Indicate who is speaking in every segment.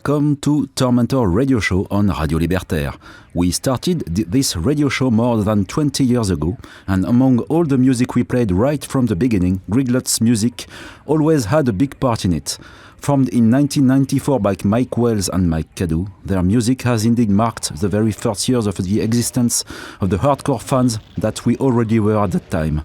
Speaker 1: welcome to Tormentor Radio Show on Radio Libertaire. We started this radio show more than 20 years ago, and among all the music we played right from the beginning, Gridlock's music always had a big part in it. Formed in 1994 by Mike Wells and Mike Cadoo, their music has indeed marked the very first years of the existence of the hardcore fans that we already were at that time.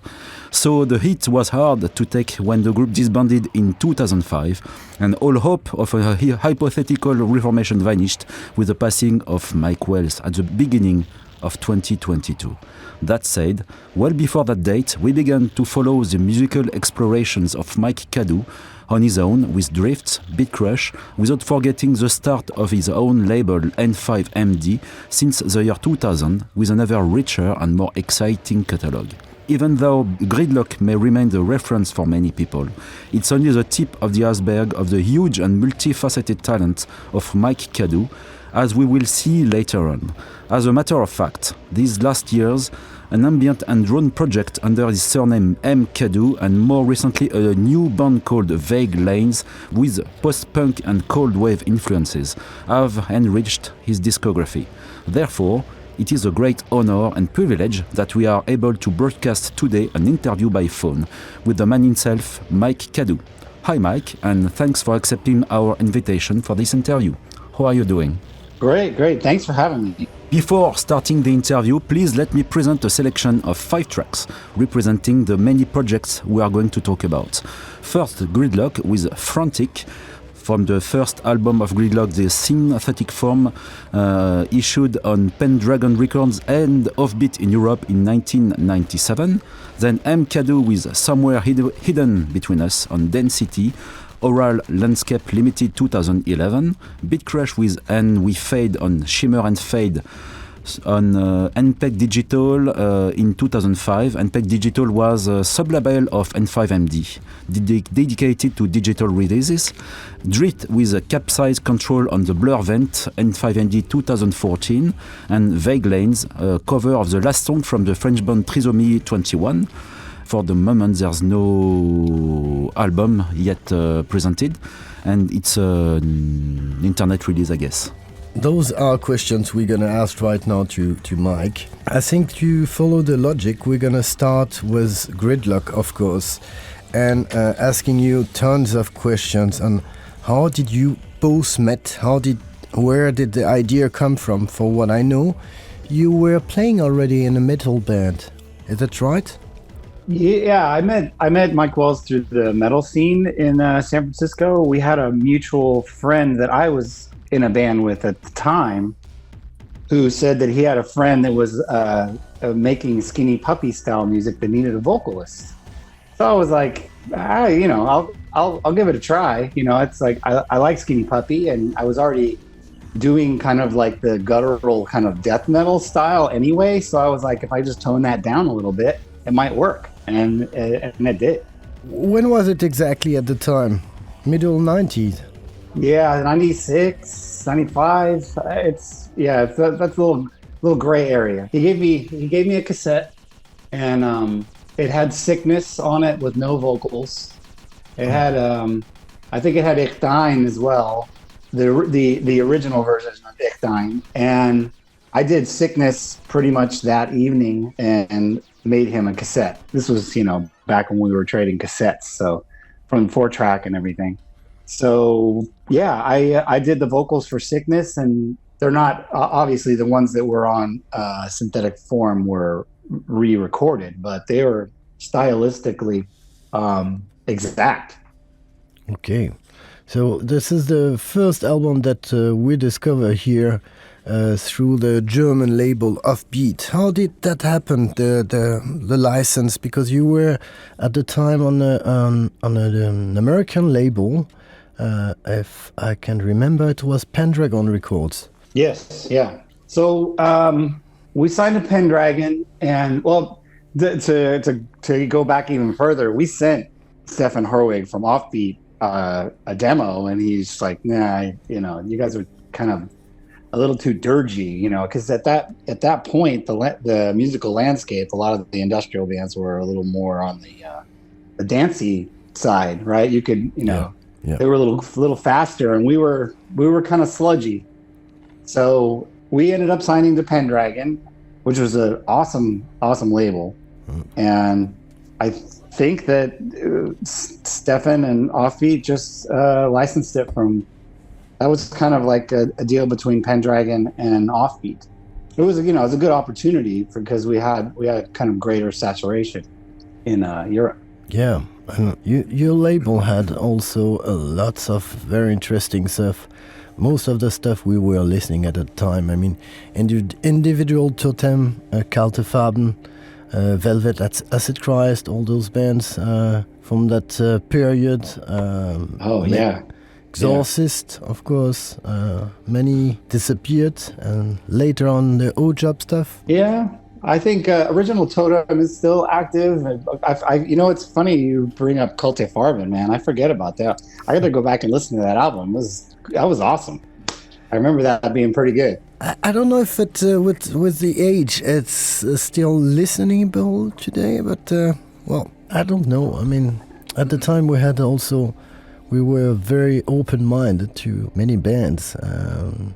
Speaker 1: So the hit was hard to take when the group disbanded in 2005, and all hope of a hypothetical reformation vanished with the passing of Mike Wells at the beginning of 2022. That said, well before that date, we began to follow the musical explorations of Mike Cadoo on his own with Dryft, Bitcrush, without forgetting the start of his own label n5MD since the year 2000 with another richer and more exciting catalogue. Even though Gridlock may remain the reference for many people, it's only the tip of the iceberg of the huge and multifaceted talent of Mike Cadoo, as we will see later on. As a matter of fact, these last years, an ambient and drone project under his surname M.Cadoo, and more recently a new band called Vague Lanes with post-punk and coldwave influences, have enriched his discography. Therefore, it is a great honor and privilege that we are able to broadcast today an interview by phone with the man himself, Mike Cadoo. Hi Mike, and thanks for accepting our invitation for this interview. How are you doing?
Speaker 2: Great. Thanks for having me.
Speaker 1: Before starting the interview, please let me present a selection of 5 tracks representing the many projects we are going to talk about. First, Gridlock with Frantic, from the first album of Gridlock, the synthetic form, issued on Pendragon Records and Offbeat in Europe in 1997. Then M.Cadoo with Somewhere Hidden Between Us on Density, Oral Landscape Limited 2011, Bitcrush with And We Fade on Shimmer and Fade on NPEG Digital in 2005. NPEG Digital was a sub-label of n5MD, dedicated to digital releases. Dryft with a Capsize Control on the Blur Vent, n5MD 2014, and Vague Lanes, a cover of the last song from the French band Trisomy 21. For the moment, there's no album yet presented, and it's an internet release, I guess.
Speaker 3: Those are questions we're going to ask right now to Mike. I think to follow the logic, we're going to start with Gridlock, of course, and asking you tons of questions on how did you both met? Where did the idea come from? For what I know, you were playing already in a metal band. Is that right?
Speaker 2: Yeah, I met Mike Wells through the metal scene in San Francisco. We had a mutual friend that I was in a band with at the time, who said that he had a friend that was making Skinny Puppy style music that needed a vocalist. So I was like, I'll give it a try. It's like I like Skinny Puppy, and I was already doing kind of like the guttural kind of death metal style anyway. So I was like, if I just tone that down a little bit, it might work, and it did.
Speaker 3: When was it exactly at the time? Middle 90s?
Speaker 2: Yeah, 96, 95. That's a little gray area. He gave me a cassette, and it had Sickness on it with no vocals. It had I think it had Ich Dein as well, the original version of Ich Dein, and I did Sickness pretty much that evening and made him a cassette. This was back when we were trading cassettes, so from 4-track and everything. So yeah, I did the vocals for Sickness, and they're not obviously the ones that were on synthetic form were re-recorded, but they were stylistically exact.
Speaker 3: Okay, so this is the first album that we discover here through the German label Offbeat. How did that happen? The license, because you were at the time on an American label. If I can remember, it was Pendragon Records.
Speaker 2: Yes, yeah. So we signed to Pendragon, and to go back even further, we sent Stefan Horwig from Offbeat a demo, and he's like, nah, you guys are kind of a little too dirgy, because at that point the musical landscape, a lot of the industrial bands were a little more on the dancey side, right? You could
Speaker 3: Yeah.
Speaker 2: They were a little faster, and we were kind of sludgy. So we ended up signing to Pendragon, which was an awesome label. And I think that Stefan and Offbeat just licensed it from. That was kind of like a deal between Pendragon and Offbeat. It was, it was a good opportunity because we had kind of greater saturation in Europe.
Speaker 3: Yeah, and your label had also lots of very interesting stuff. Most of the stuff we were listening at the time. I mean, Individual Totem, Kaltefarben, Velvet, Acid Christ, all those bands from that period. Exorcist, of course. Many disappeared, and later on the O-Job stuff.
Speaker 2: Yeah, I think Original Totem is still active. It's funny you bring up Kaltefarben, man. I forget about that. I got to go back and listen to that album. That was awesome. I remember that being pretty good.
Speaker 3: I don't know if it with the age it's still listenable today, but well, I don't know. I mean, at the time we were very open-minded to many bands,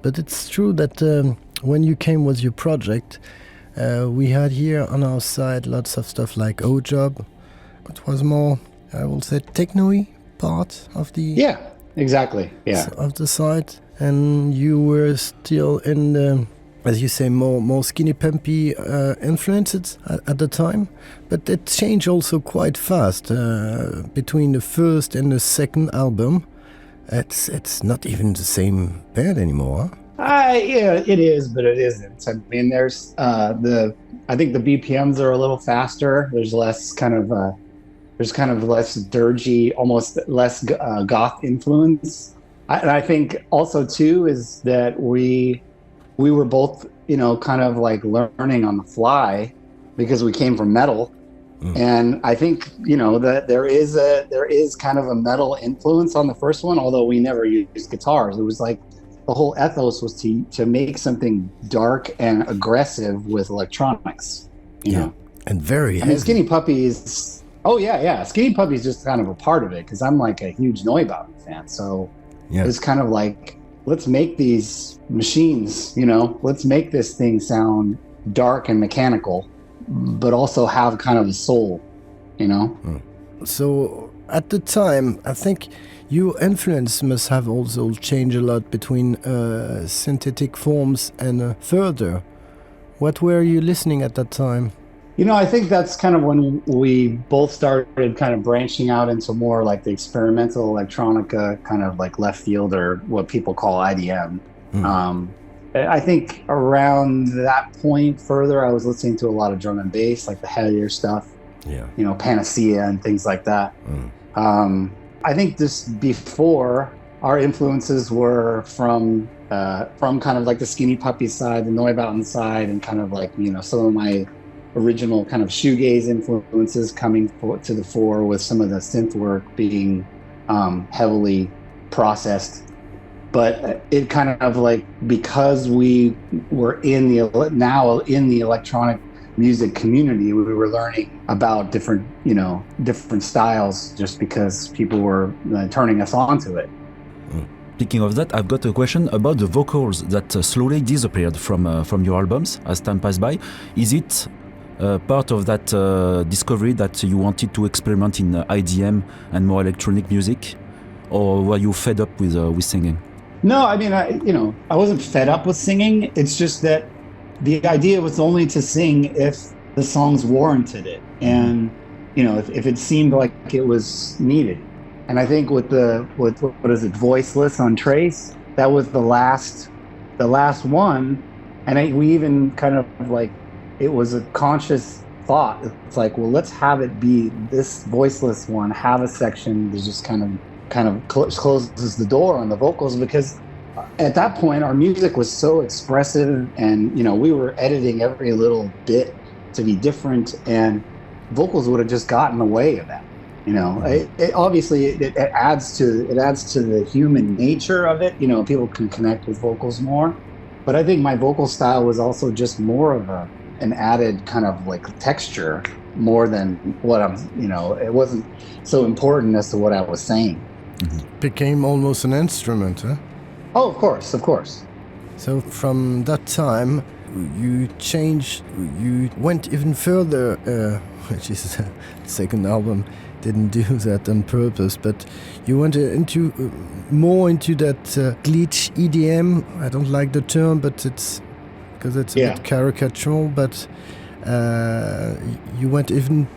Speaker 3: but it's true that when you came with your project, we had here on our side lots of stuff like O-Job. It was more, I will say, techno-y part of the of the site, and you were still in the, as you say, more skinny pumpy influences at the time, but it changed also quite fast between the first and the second album. It's not even the same band anymore.
Speaker 2: Yeah, it is, but it isn't. I mean, there's I think the BPMs are a little faster. There's less kind of less dirgy, almost less goth influence. And I think also too is that we were both, kind of like learning on the fly because we came from metal. And I think, that there is kind of a metal influence on the first one, although we never used guitars. It was like the whole ethos was to make something dark and aggressive with electronics, you know.
Speaker 3: And very
Speaker 2: heavy. And Skinny Puppy's, Skinny Puppy's just kind of a part of it because I'm like a huge NoiVaut fan. So it's kind of like, let's make these machines, let's make this thing sound dark and mechanical, but also have kind of a soul,
Speaker 3: So at the time, I think your influence must have also changed a lot between synthetic forms and further. What were you listening at that time?
Speaker 2: I think that's kind of when we both started kind of branching out into more like the experimental electronica, kind of like left field, or what people call IDM. I think around that point further, I was listening to a lot of drum and bass, like the heavier stuff, Panacea and things like that. I think just before, our influences were from kind of like the Skinny Puppy side, the NoiVaut side, and kind of like, some of my original kind of shoegaze influences coming to the fore, with some of the synth work being heavily processed. But it kind of like, because we were in the electronic music community, we were learning about different styles just because people were turning us on to it.
Speaker 1: Speaking of that, I've got a question about the vocals that slowly disappeared from your albums as time passed by. Is it part of that discovery that you wanted to experiment in IDM and more electronic music, or were you fed up with singing?
Speaker 2: No, I mean, I wasn't fed up with singing. It's just that the idea was only to sing if the songs warranted it, and if it seemed like it was needed. And I think with what is it, Voiceless on Trace, that was the last one, and we even kind of like, it was a conscious thought. It's like, well, let's have it be this Voiceless one, have a section that just kind of closes the door on the vocals, because at that point our music was so expressive, and we were editing every little bit to be different, and vocals would have just gotten in the way of that. It obviously it adds to the human nature of it. People can connect with vocals more, but I think my vocal style was also just more of an added kind of like texture, more than what it wasn't so important as to what I was saying.
Speaker 3: Became almost an instrument, huh?
Speaker 2: Oh, of course, of course.
Speaker 3: So from that time, you changed, you went even further, which is the second album, didn't do that on purpose, but you went into more into that glitch EDM. I don't like the term, but it's because it's a bit caricatural, but you went even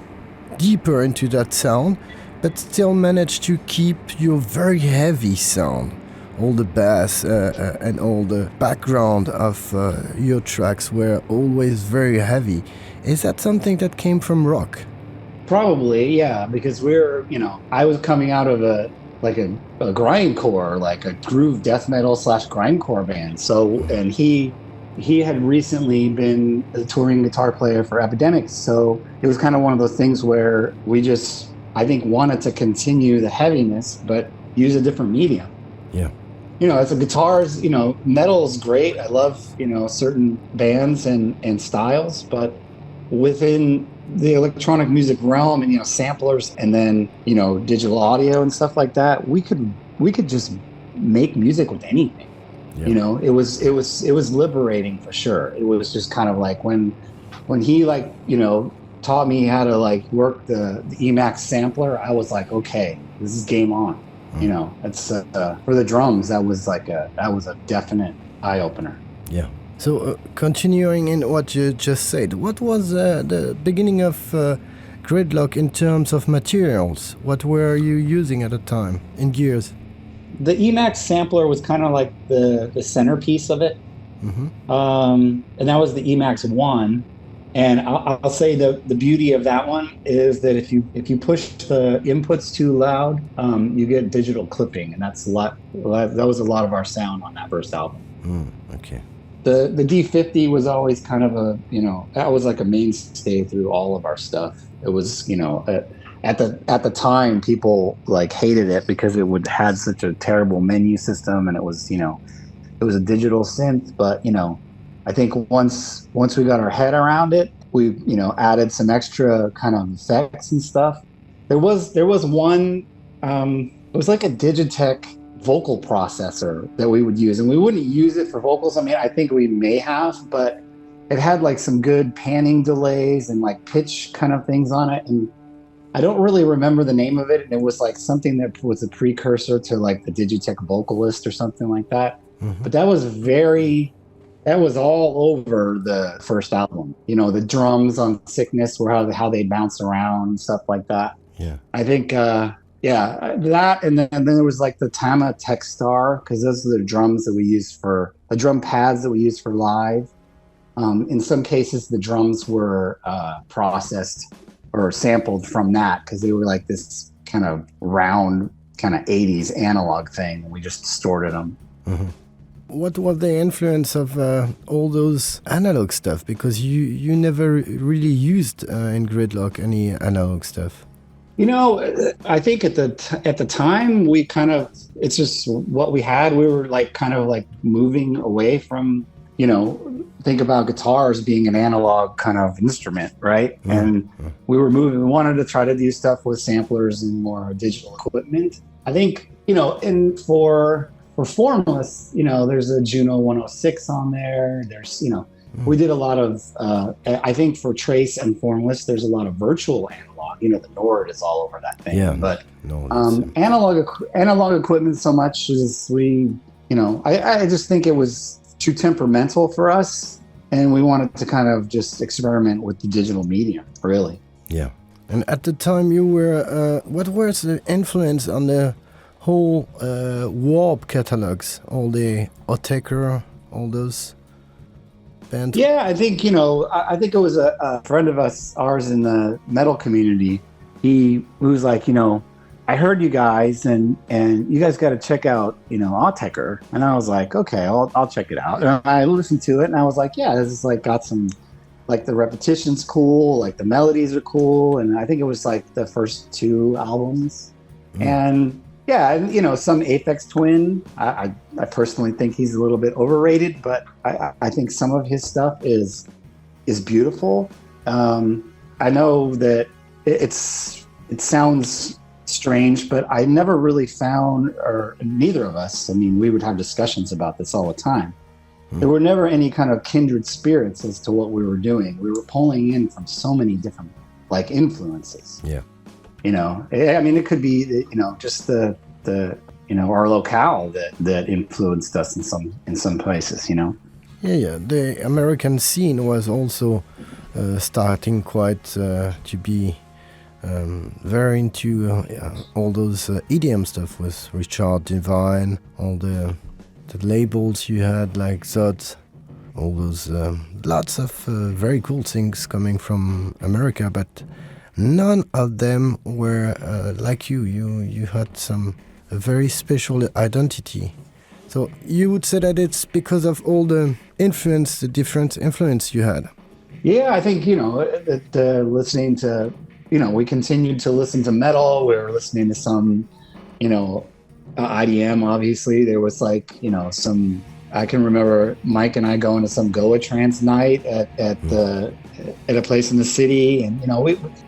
Speaker 3: deeper into that sound, but still managed to keep your very heavy sound. All the bass and all the background of your tracks were always very heavy. Is that something that came from rock?
Speaker 2: Probably, yeah, because we're, I was coming out of a grindcore, like a groove death metal / grindcore band. So, and he had recently been a touring guitar player for Epidemics. So it was kind of one of those things where we just, I think, wanted to continue the heaviness, but use a different medium.
Speaker 3: Yeah.
Speaker 2: As a guitars, metal is great. I love, certain bands and styles, but within the electronic music realm and, samplers and then, digital audio and stuff like that, we could just make music with anything. Yeah. It was liberating for sure. It was just kind of like when he taught me how to work the Emax sampler, I was like, okay, this is game on. It's for the drums. That was a definite eye opener.
Speaker 3: Yeah. So continuing in what you just said, what was the beginning of Gridlock in terms of materials? What were you using at the time in gears?
Speaker 2: The Emax sampler was kind of like the centerpiece of it, and that was the Emax 1. And I'll say the beauty of that one is that if you push the inputs too loud, you get digital clipping, and that was a lot of our sound on that first album.
Speaker 3: Okay.
Speaker 2: The D50 was always kind of that was like a mainstay through all of our stuff. It was at the time people hated it because it had such a terrible menu system, and it was a digital synth, but I think once we got our head around it, we added some extra kind of effects and stuff. There was one it was like a Digitech vocal processor that we would use, and we wouldn't use it for vocals. I mean, I think we may have, but it had some good panning delays and pitch kind of things on it, and I don't really remember the name of it. And it was something that was a precursor to the Digitech Vocalist or something like that. But that was all over the first album. The drums on Sickness were how they bounce around and stuff like that.
Speaker 3: Yeah.
Speaker 2: I think, that, and then there was the Tama Techstar, because those are the drums that we use the drum pads that we use for live. In some cases, the drums were processed or sampled from that, because they were this kind of round, kind of 80s analog thing. We just distorted them.
Speaker 3: What was the influence of all those analog stuff? Because you never really used in Gridlock any analog stuff.
Speaker 2: I think at the time we it's just what we had. We were moving away from, think about guitars being an analog kind of instrument, right? And we wanted to try to do stuff with samplers and more digital equipment. I think, and for Formless, there's a Juno 106 on there. There's, we did a lot of, I think for Trace and Formless, there's a lot of virtual analog. The Nord is all over that thing.
Speaker 3: Yeah,
Speaker 2: but analog equipment so much is I just think it was too temperamental for us, and we wanted to kind of just experiment with the digital medium, really.
Speaker 3: Yeah. And at the time you were, what was the influence on the whole Warp catalogs, all the Otaker, all those bands?
Speaker 2: Yeah, I think I think it was a friend of ours in the metal community. He was like, I heard you guys, and you guys got to check out Otaker. And I was like, okay, I'll check it out. And I listened to it, and I was like, yeah, this is got some the repetition's cool, the melodies are cool, and I think it was the first 2 albums, and. Yeah, and some Aphex Twin. I personally think he's a little bit overrated, but I think some of his stuff is beautiful. I know that it sounds strange, but I never really found, or neither of us, I mean, we would have discussions about this all the time. There were never any kind of kindred spirits as to what we were doing. We were pulling in from so many different like influences.
Speaker 3: Yeah.
Speaker 2: You know, I mean, it could be, you know, just the you know, our locale that influenced us in some places, you know.
Speaker 3: Yeah. The American scene was also starting quite to be very into all those EDM stuff with Richard Devine, all the labels you had like Zod, all those lots of very cool things coming from America, but none of them were like you. You had a very special identity. So you would say that it's because of all the different influence you had.
Speaker 2: Yeah, I think, you know, that listening to, you know, we continued to listen to metal. We were listening to some, you know, IDM, obviously. There was like, you know, I can remember Mike and I going to some Goa trance night at a place in the city. And, you know,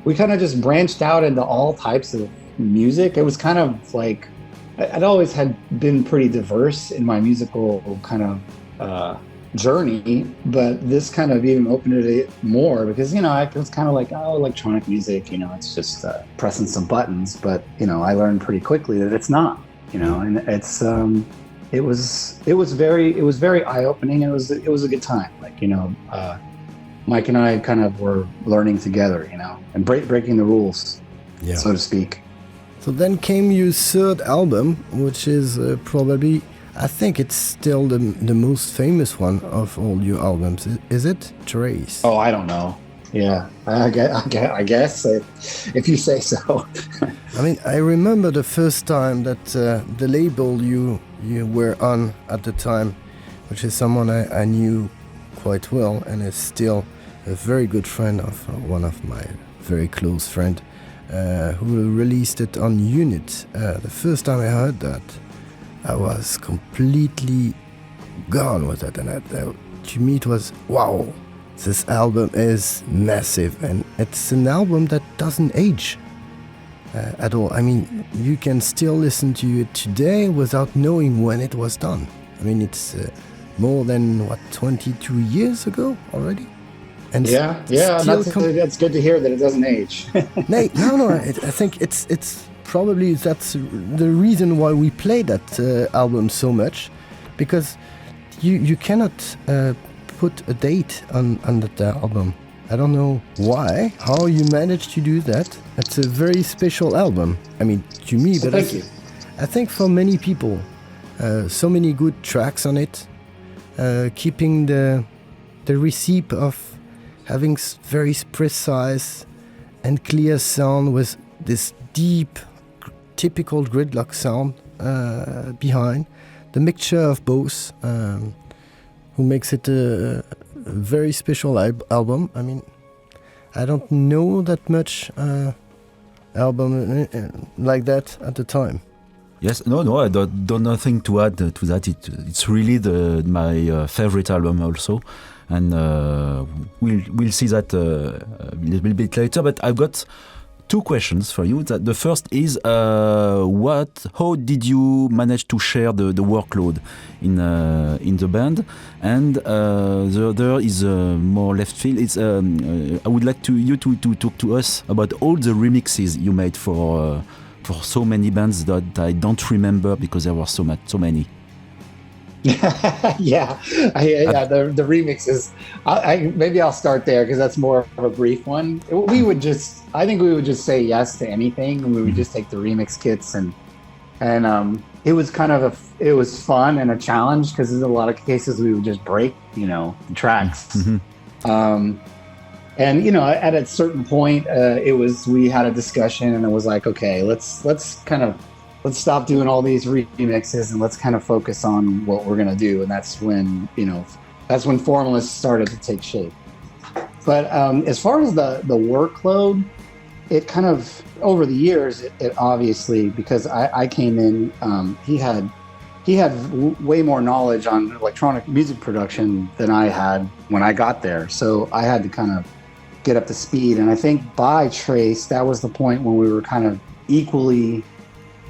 Speaker 2: we kind of just branched out into all types of music. It was kind of like, I'd always had been pretty diverse in my musical kind of journey, but this kind of even opened it more because, you know, it was kind of like, oh, electronic music, you know, it's just pressing some buttons. But, you know, I learned pretty quickly that it's not, you know, and it's it was very eye-opening, and it was a good time. Like, you know, Mike and I kind of were learning together, you know, and breaking the rules, so to speak.
Speaker 3: So then came your third album, which is probably, I think it's still the most famous one of all your albums. Is it? Trace?
Speaker 2: Oh, I don't know. Yeah, I guess if you say so.
Speaker 3: I mean, I remember the first time that the label you were on at the time, which is someone I knew quite well and is still a very good friend of one of my very close friend, who released it on Unit. The first time I heard that, I was completely gone with it, and to me it was, wow, this album is massive, and it's an album that doesn't age at all. I mean, you can still listen to it today without knowing when it was done. I mean, it's more than, 22 years ago already? And
Speaker 2: that's good to hear that it doesn't age.
Speaker 3: No, I think it's probably that's the reason why we play that album so much, because you cannot put a date on that album. I don't know why, how you managed to do that. It's a very special album. I mean, to me,
Speaker 2: so
Speaker 3: but
Speaker 2: thank you.
Speaker 3: I think for many people, so many good tracks on it, keeping the recipe of having very precise and clear sound with this deep, typical Gridlock sound behind. The mixture of both, who makes it a very special album. I mean, I don't know that much album like that at the time.
Speaker 1: Yes, no, I don't nothing to add to that. It's really my favorite album also, and we'll see that a little bit later. But I've got two questions for you. The first is, how did you manage to share the workload in the band? And the other is more left field. It's I would like you to talk to us about all the remixes you made for so many bands that I don't remember because there were so many.
Speaker 2: Yeah, the remixes. Maybe I'll start there because that's more of a brief one. I think we would just say yes to anything, and we would just take the remix kits, and it was kind of it was fun and a challenge because in a lot of cases we would just break, you know, the tracks. Mm-hmm. And you know, at a certain point, we had a discussion, and it was like, okay, let's stop doing all these remixes and let's kind of focus on what we're gonna do. And that's when Formalist started to take shape. But as far as the workload, it kind of over the years, it obviously, because I came in, he had way more knowledge on electronic music production than I had when I got there. So I had to kind of get up to speed. And I think by Trace, that was the point when we were kind of equally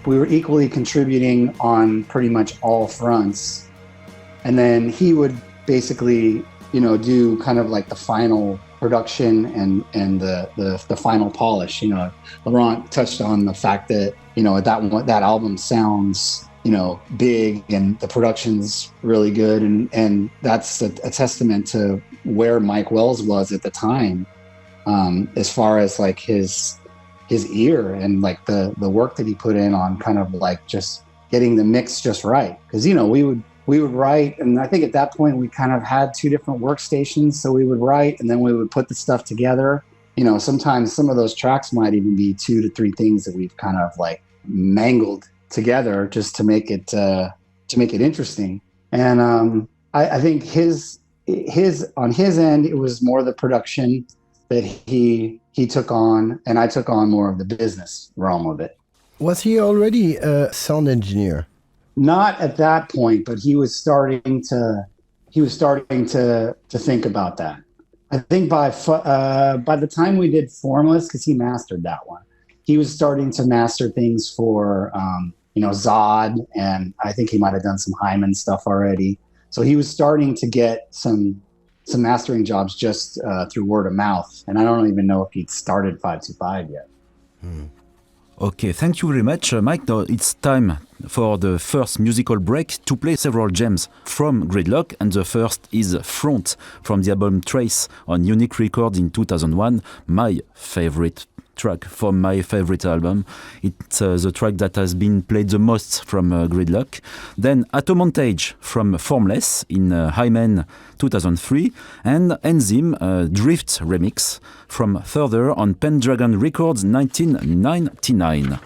Speaker 2: contributing on pretty much all fronts. And then he would basically, do kind of like the final production and the final polish. Laurent touched on the fact that, that album sounds, big and the production's really good. And that's a testament to where Mike Wells was at the time, as far as like his ear and like the work that he put in on kind of like just getting the mix just right. Because, we would write, and I think at that point we kind of had two different workstations. So we would write and then we would put the stuff together. Sometimes some of those tracks might even be 2 to 3 things that we've kind of like mangled together just to make it interesting. And I think his on his end, it was more the production that he took on, and I took on more of the business realm of it.
Speaker 3: Was he already a sound engineer?
Speaker 2: Not at that point, but he was starting to think about that. I think by the time we did Formless, because he mastered that one, he was starting to master things for Zod, and I think he might have done some Hyman stuff already. So he was starting to get some mastering jobs just through word of mouth, and I don't even know if he'd started 525 yet.
Speaker 1: Okay, thank you very much, Mike. Now it's time for the first musical break to play several gems from Gridlock, and the first is Front from the album Trace on Unique Records in 2001, my favorite track from my favorite album. It's the track that has been played the most from Gridlock. Then Atomontage from Formless in Hyman 2003, and Enzyme Dryft remix from Further on Pendragon Records 1999.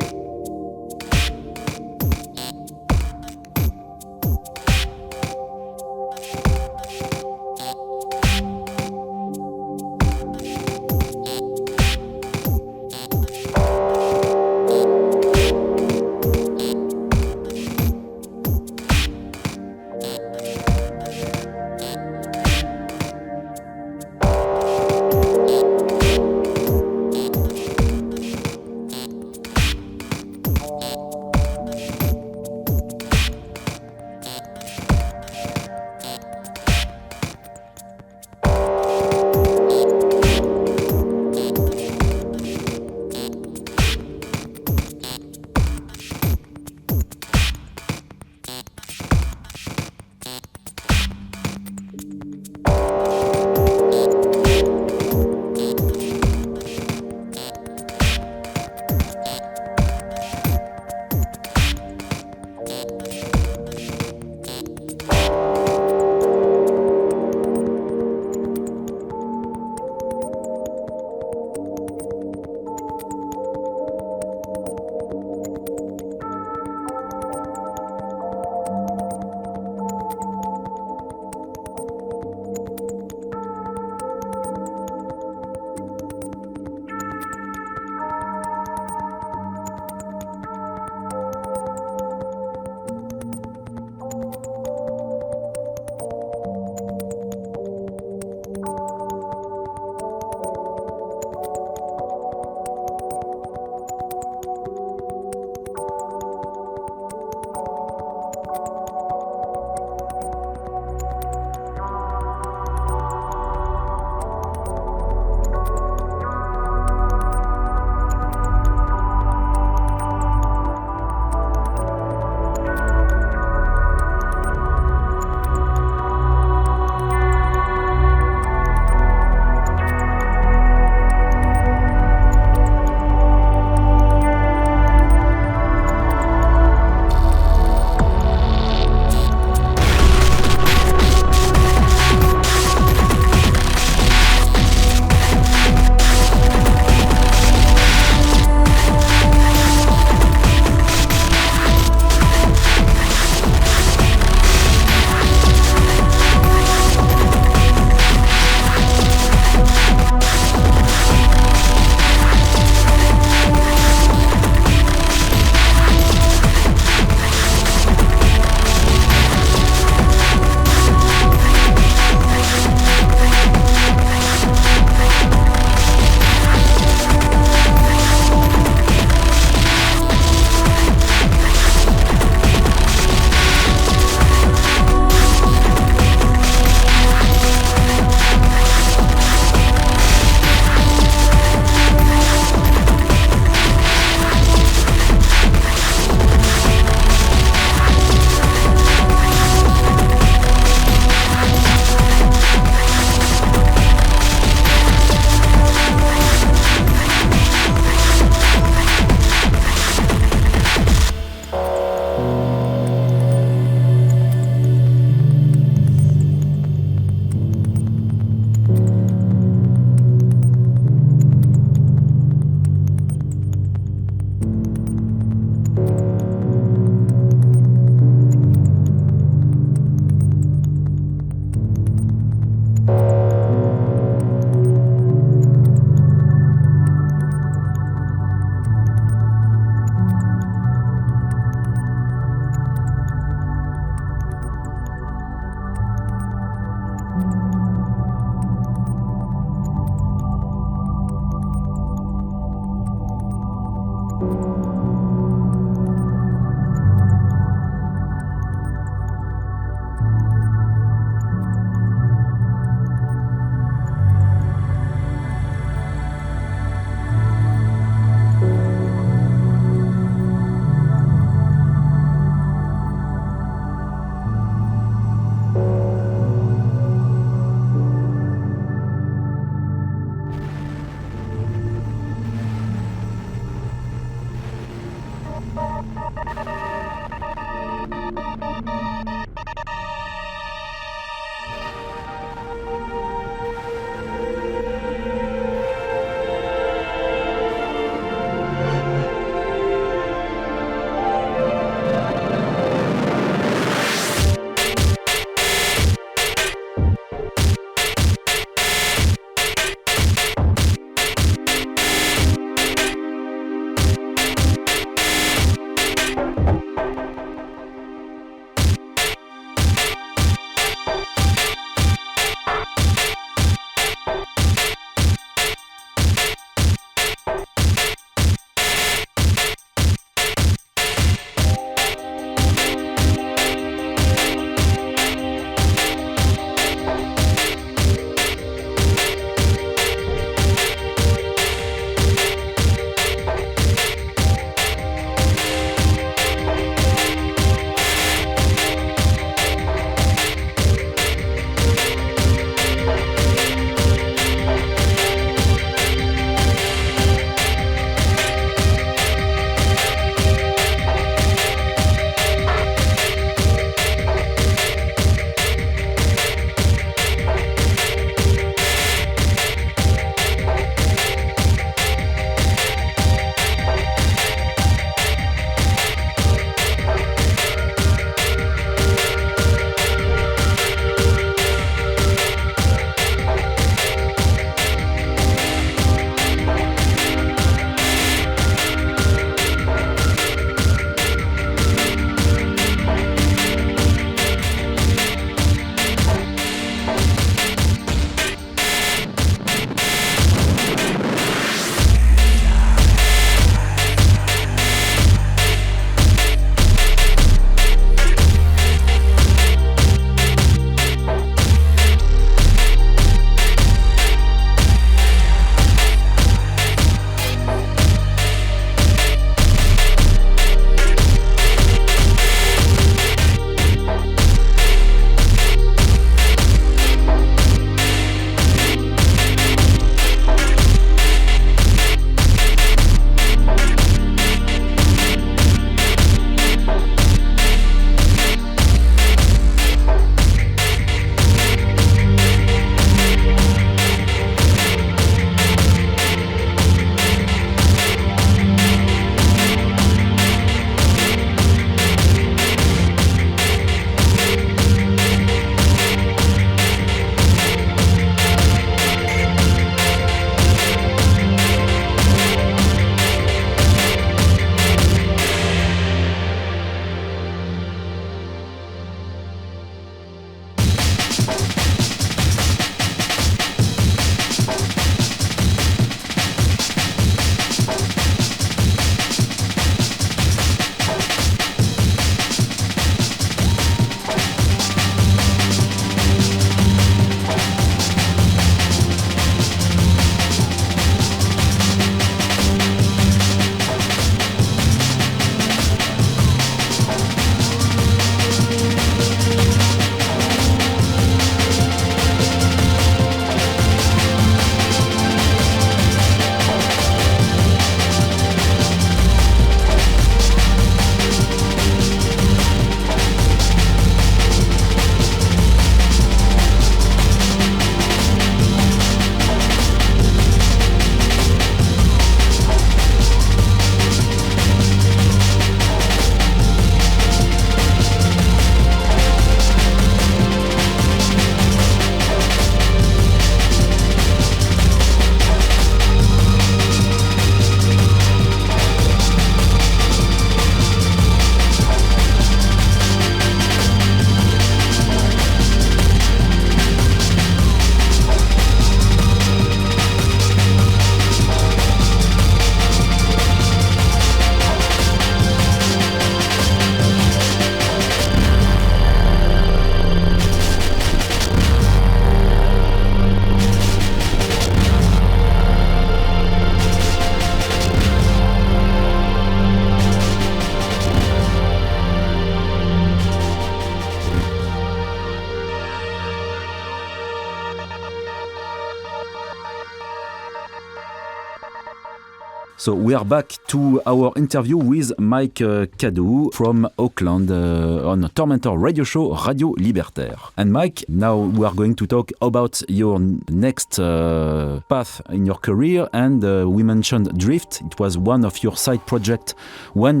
Speaker 1: So we are back to our interview with Mike Cadoo from Auckland on Tormentor radio show Radio Libertaire. And Mike, now we are going to talk about your next path in your career. And we mentioned Dryft. It was one of your side projects when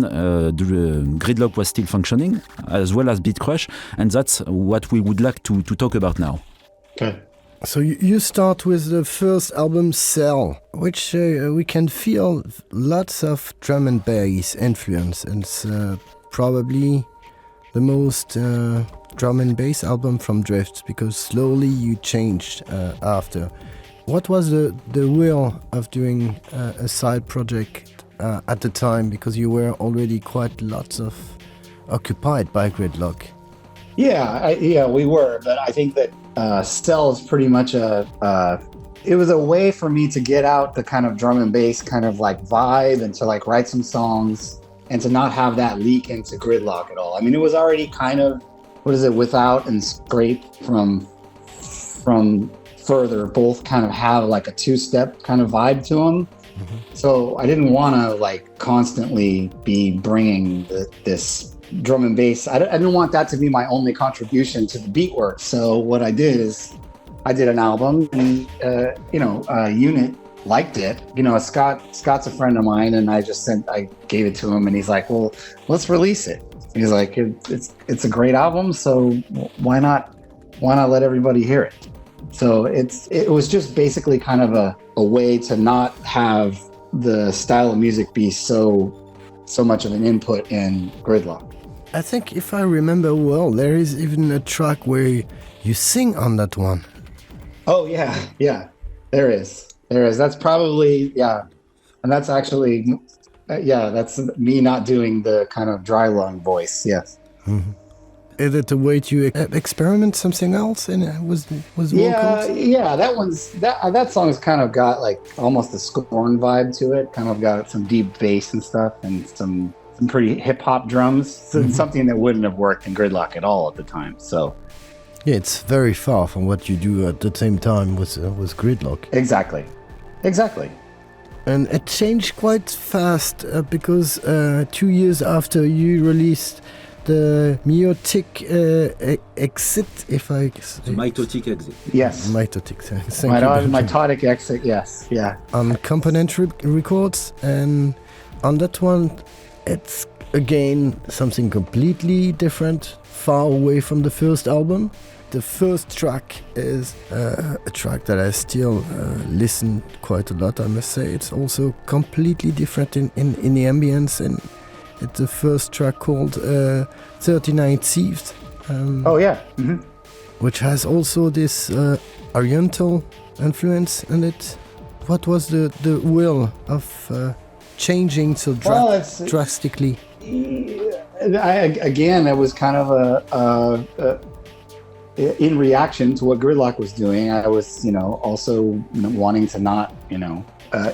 Speaker 1: Gridlock was still functioning, as well as Bitcrush. And that's what we would like to talk about now.
Speaker 2: Okay.
Speaker 3: So you start with the first album, Cell, which we can feel lots of drum and bass influence. And it's probably the most drum and bass album from Dryft, because slowly you changed after. What was the will of doing a side project at the time, because you were already quite lots of occupied by Gridlock?
Speaker 2: Yeah, we were, but I think that Cell is pretty much it was a way for me to get out the kind of drum and bass kind of like vibe and to like write some songs and to not have that leak into Gridlock at all. I mean, it was already kind of, Without and Scrape from Further both kind of have like a two-step kind of vibe to them. Mm-hmm. So I didn't want to like constantly be bringing this drum and bass. I didn't want that to be my only contribution to the beat work. So what I did is I did an album, and Unit liked it. Scott's a friend of mine, and I gave it to him, and he's like, well, let's release it. He's like, it's a great album, so why not let everybody hear it? So it was just basically kind of a way to not have the style of music be so much of an input in Gridlock.
Speaker 3: I think if I remember well, there is even a track where you sing on that one.
Speaker 2: Oh yeah, there is. That's probably, and that's actually, that's me not doing the kind of dry lung voice. Yes.
Speaker 3: Mm-hmm. Is it a way to experiment something else? And was vocals?
Speaker 2: Yeah. That song's kind of got like almost a Scorn vibe to it. Kind of got some deep bass and stuff, and some pretty hip hop drums. So mm-hmm. Something that wouldn't have worked in Gridlock at all at the time. So.
Speaker 3: Yeah, it's very far from what you do at the same time with Gridlock.
Speaker 2: Exactly.
Speaker 3: And it changed quite fast because 2 years after you released the Mitotic Exit, if I say
Speaker 1: the Mitotic Exit.
Speaker 2: Yes.
Speaker 3: Mitotic.
Speaker 2: Mitotic Exit, yes. Yeah.
Speaker 3: On Component Records, and on that one, it's again something completely different, far away from the first album. The first track is a track that I still listen quite a lot, I must say. It's also completely different in the ambience, and it's the first track called 39 Thieves.
Speaker 2: Mm-hmm.
Speaker 3: Which has also this Oriental influence in it. What was the will of changing so drastically?
Speaker 2: It was kind of in reaction to what Gridlock was doing. I was, also wanting to not,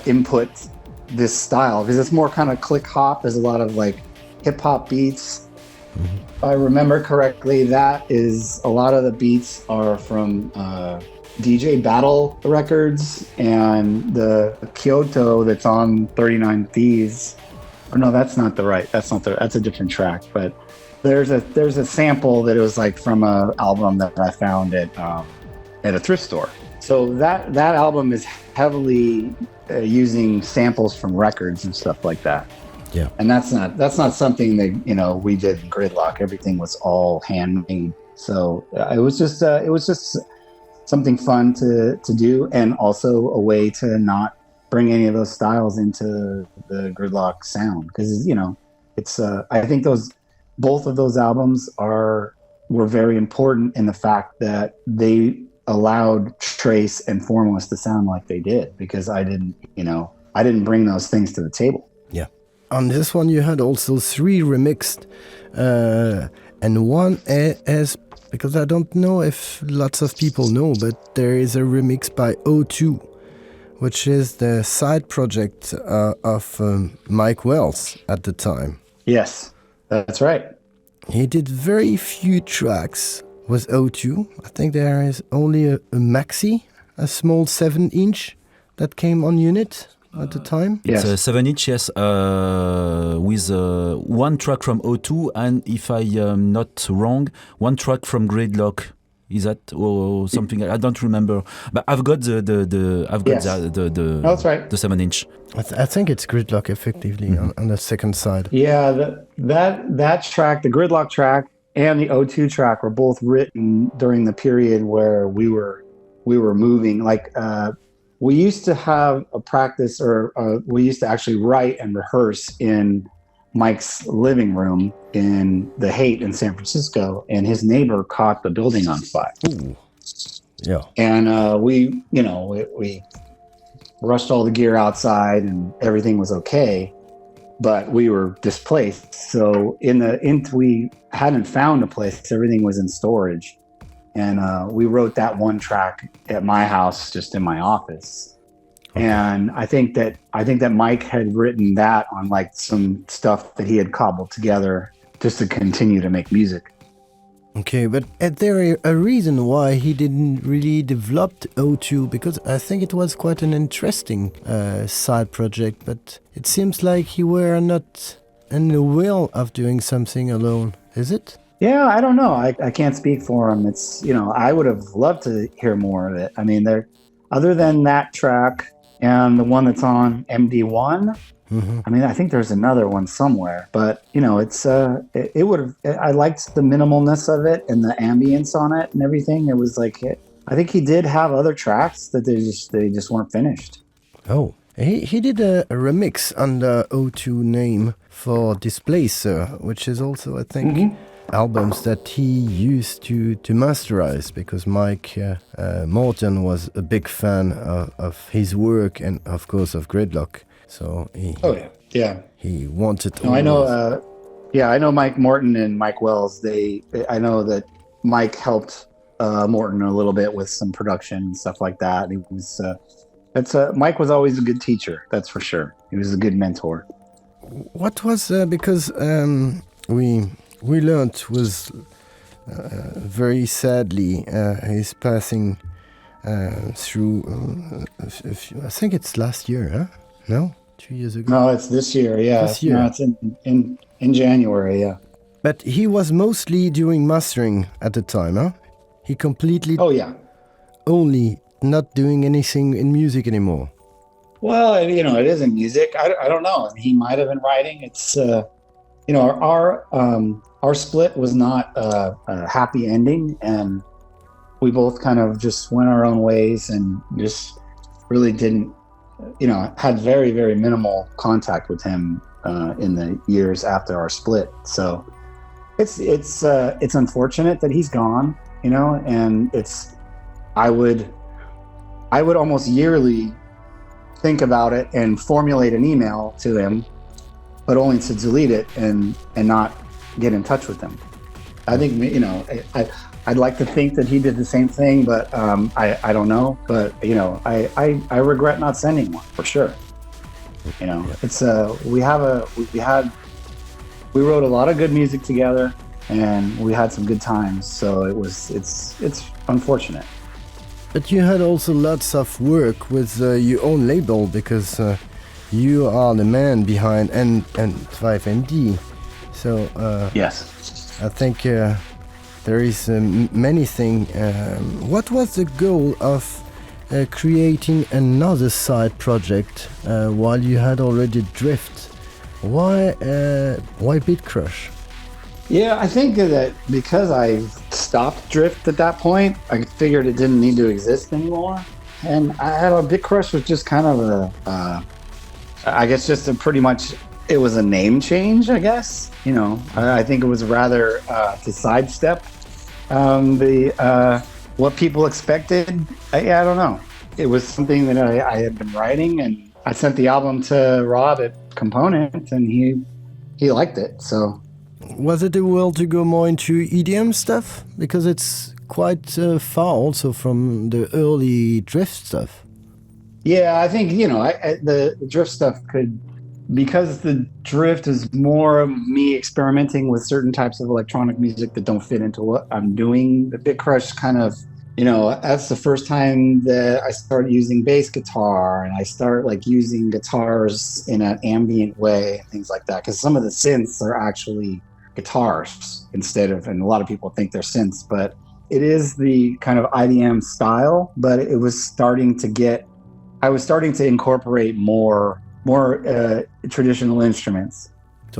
Speaker 2: input this style, because it's more kind of click hop. There's a lot of like hip hop beats. Mm-hmm. If I remember correctly, a lot of the beats are from DJ Battle Records, and the Kyoto that's on 39 Thieves. Oh no, that's a different track, but there's a sample that it was like from an album that I found at a thrift store. So that album is heavily using samples from records and stuff like that.
Speaker 3: Yeah.
Speaker 2: And that's not something that we did in Gridlock. Everything was all handmade. So it was just something fun to do, and also a way to not bring any of those styles into the Gridlock sound, because it's I think both of those albums were very important in the fact that they allowed Trace and Formless to sound like they did, because I didn't bring those things to the table.
Speaker 3: Yeah. On this one you had also 3 remixed, and one is, because I don't know if lots of people know, but there is a remix by O2, which is the side project of Mike Wells at the time.
Speaker 2: Yes, that's right.
Speaker 3: He did very few tracks with O2. I think there is only a maxi, a small 7-inch that came on Unit, at the time?
Speaker 1: It's a
Speaker 2: Yes.
Speaker 1: 7-inch, yes, with one track from O2 and, if I am not wrong, one track from Gridlock. Is that or something? I don't remember, but I've got
Speaker 2: Yes.
Speaker 1: the
Speaker 2: No, that's right.
Speaker 1: the 7-inch.
Speaker 3: I think it's Gridlock, effectively, on the second side.
Speaker 2: Yeah, that track, the Gridlock track and the O2 track, were both written during the period where we were moving. Like we used to have a practice, or we used to actually write and rehearse in Mike's living room in the Haight in San Francisco, and his neighbor caught the building on fire.
Speaker 3: Ooh. Yeah.
Speaker 2: And we rushed all the gear outside, and everything was okay, but we were displaced. So we hadn't found a place. Everything was in storage, and we wrote that one track at my house, just in my office. Okay. And I think that Mike had written that on like some stuff that he had cobbled together just to continue to make music.
Speaker 3: Okay, but is there a reason why he didn't really develop O2? Because I think it was quite an interesting side project, but it seems like he were not in the will of doing something alone, is it?
Speaker 2: Yeah, I don't know. I can't speak for him. It's, I would have loved to hear more of it. I mean, other than that track and the one that's on MD1, I mean, I think there's another one somewhere, but it's it would have. I liked the minimalness of it and the ambience on it and everything. It was like, I think he did have other tracks that they just weren't finished.
Speaker 3: Oh, he did a remix under O2 name for Displacer, which is also, I think, albums that he used to masterize, because Mike Morton was a big fan of his work and, of course, of Gridlock. So he wanted to.
Speaker 2: No, I know. I know Mike Morton and Mike Wells. I know that Mike helped Morton a little bit with some production and stuff like that. He was. Mike was always a good teacher. That's for sure. He was a good mentor.
Speaker 3: What was because we learned was very sadly his passing through. I think it's last year, huh? No, 2 years ago.
Speaker 2: No, it's this year. Yeah,
Speaker 3: this year.
Speaker 2: No, it's in January. Yeah.
Speaker 3: But he was mostly doing mastering at the time, huh? He completely.
Speaker 2: Oh yeah.
Speaker 3: Only not doing anything in music anymore.
Speaker 2: Well, it isn't music. I don't know. He might have been writing. It's our split was not a happy ending, and we both kind of just went our own ways and just really didn't, had very, very minimal contact with him in the years after our split. So it's unfortunate that he's gone, and I would almost yearly think about it and formulate an email to him, but only to delete it and not get in touch with him. I think, I'd like to think that he did the same thing, but I don't know. But I regret not sending one, for sure. It's we wrote a lot of good music together, and we had some good times. So it's unfortunate.
Speaker 3: But you had also lots of work with your own label, because you are the man behind n5MD. So
Speaker 2: yes,
Speaker 3: I think there is many things. What was the goal of creating another side project while you had already Dryft? Why Bitcrush?
Speaker 2: Yeah, I think that because I stopped Dryft at that point, I figured it didn't need to exist anymore. And Bitcrush was just kind of I guess just it was a name change, I guess. I think it was rather to sidestep what people expected. I don't know. It was something that I had been writing, and I sent the album to Rob at Component, and he liked it, so.
Speaker 3: Was it a will to go more into EDM stuff? Because it's quite far also from the early Dryft stuff.
Speaker 2: Yeah, I think, the Dryft stuff because the Dryft is more of me experimenting with certain types of electronic music that don't fit into what I'm doing. The Bitcrush kind of that's the first time that I started using bass guitar, and I start like using guitars in an ambient way and things like that. Because some of the synths are actually guitars instead of, and a lot of people think they're synths, but it is the kind of IDM style. But it was starting to get, I was starting to incorporate more traditional instruments.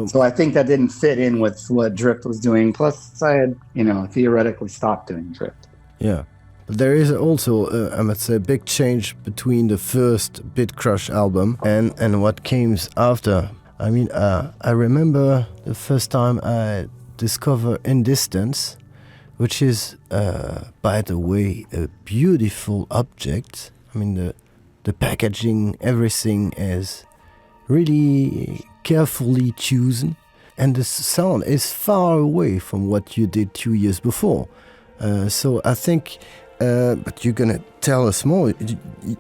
Speaker 2: So I think that didn't fit in with what Dryft was doing. Plus, I had, theoretically stopped doing Dryft.
Speaker 3: Yeah. But there is also, I must say, a big change between the first Bitcrush album and what came after. I mean, I remember the first time I discovered In Distance, which is, by the way, a beautiful object. I mean, the packaging, everything is really carefully chosen, and the sound is far away from what you did 2 years before. So I think, but you're gonna tell us more.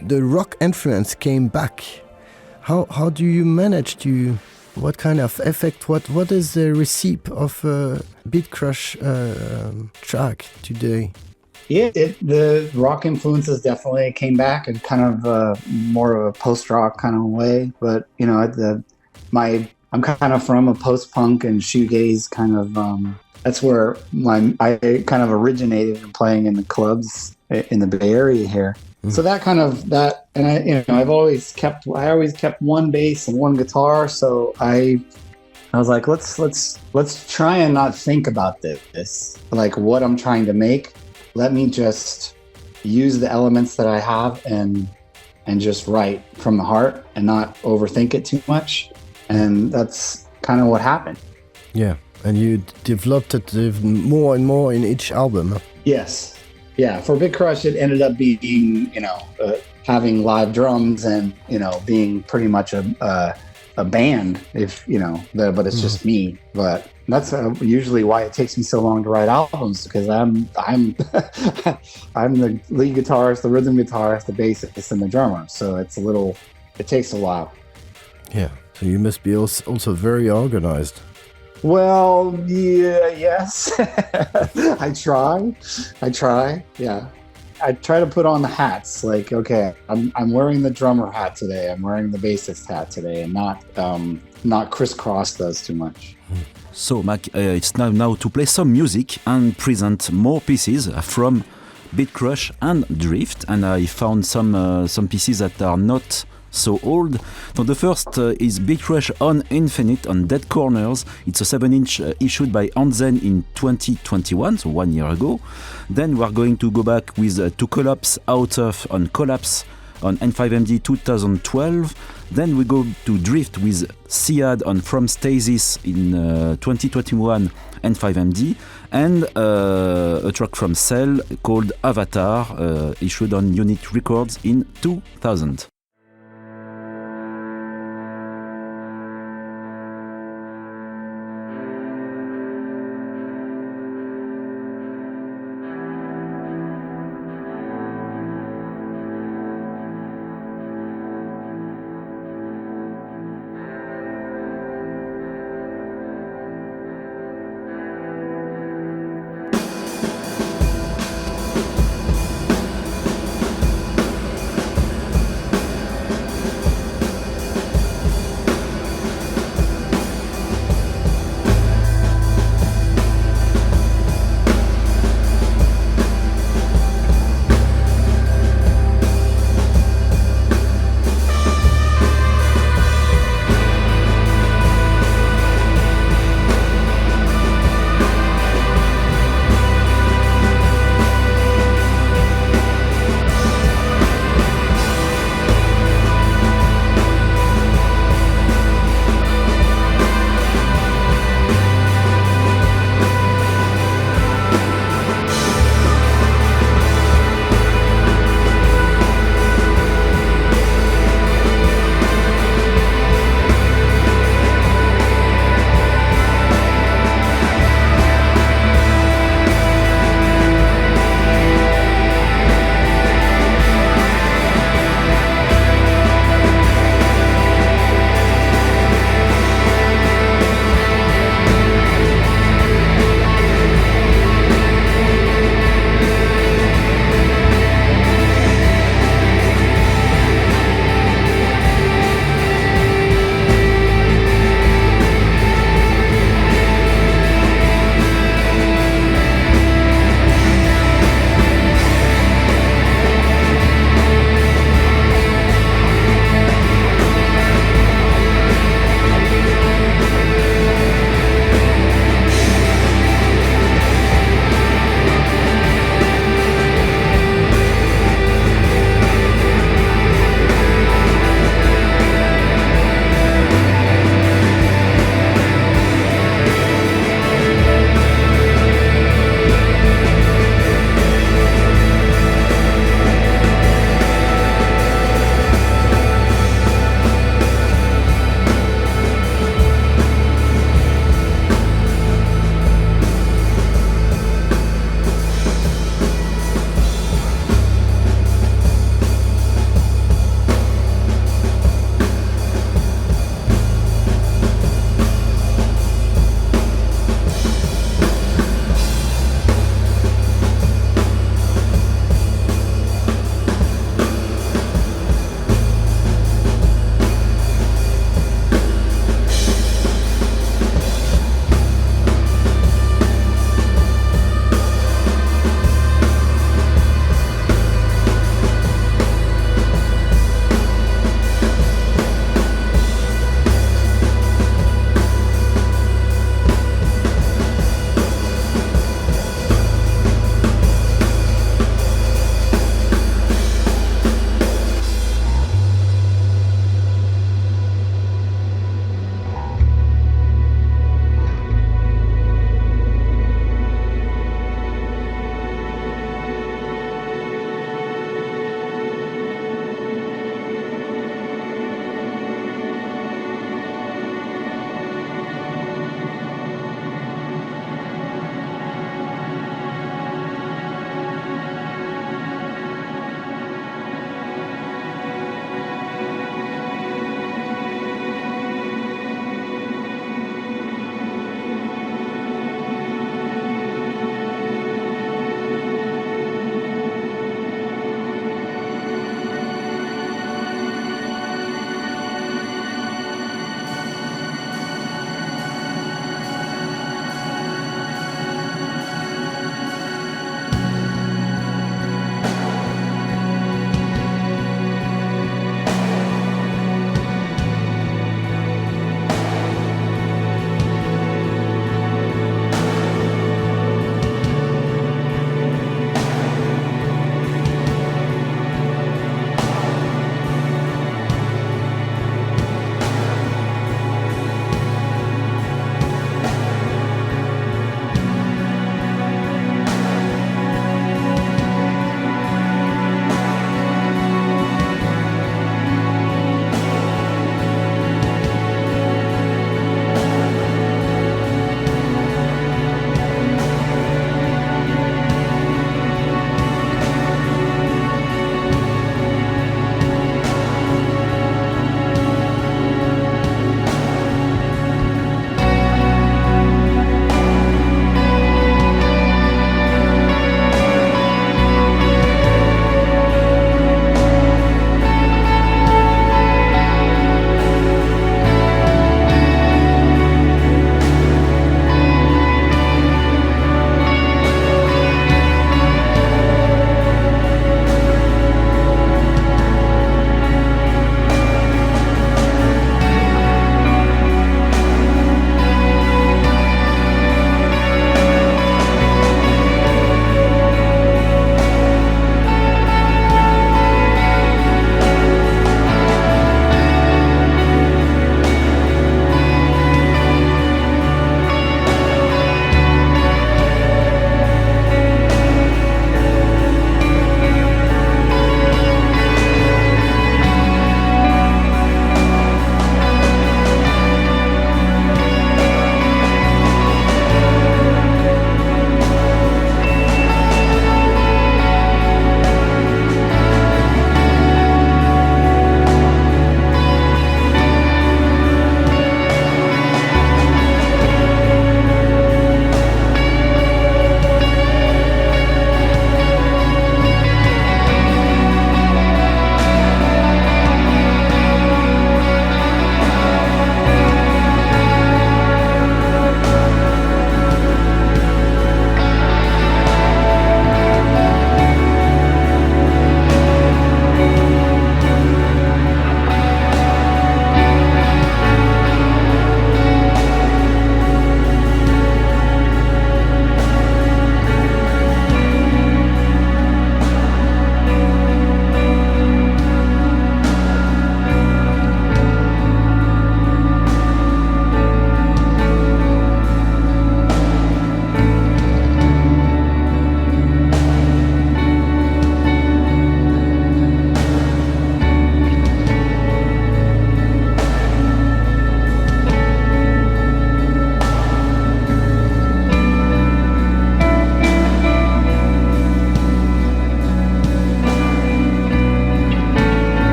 Speaker 3: The rock influence came back. How do you manage to? What kind of effect? What is the recipe of Bitcrush track today?
Speaker 2: Yeah, the rock influences definitely came back in kind of more of a post-rock kind of way. But I'm kind of from a post-punk and shoegaze kind of. That's where I kind of originated in playing in the clubs in the Bay Area here. So and I always kept one bass and one guitar. So I was like, let's try and not think about this, like what I'm trying to make. Let me just use the elements that I have and just write from the heart and not overthink it too much. And that's kind of what happened.
Speaker 3: Yeah, and you developed it more and more in each album.
Speaker 2: Yes. Yeah, for Bitcrush, it ended up being, having live drums and, being pretty much a band, but it's just me. But that's usually why it takes me so long to write albums, because I'm I'm the lead guitarist, the rhythm guitarist, the bassist, and the drummer. So it takes a while.
Speaker 3: Yeah. So you must be also very organized.
Speaker 2: Well, yeah, yes. I try. Yeah. I try to put on the hats. Like, okay, I'm wearing the drummer hat today. I'm wearing the bassist hat today, and not crisscross those too much.
Speaker 1: So, Mike, it's time now to play some music and present more pieces from Bitcrush and Dryft. And I found some pieces that are not so old. So the first is Bitcrush on Infinite on Dead Corners. It's a 7-inch issued by Anzen in 2021, so 1 year ago. Then we're going to go back with To Collapse Out of on Collapse on N5MD 2012. Then we go to Dryft with Siad on From Stasis in 2021 N5MD, and a track from Cell called Avatar, issued on Unit Records in 2000.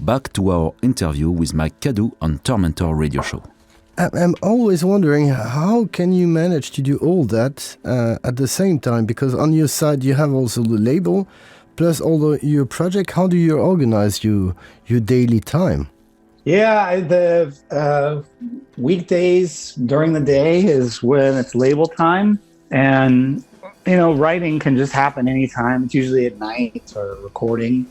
Speaker 1: back to our interview with Mike Cadoo on Tormentor Radio Show.
Speaker 3: I'm always wondering, how can you manage to do all that at the same time? Because on your side you have also the label, plus your project. How do you organize your daily time?
Speaker 2: Yeah, the weekdays during the day is when it's label time, and writing can just happen anytime. It's usually at night or recording.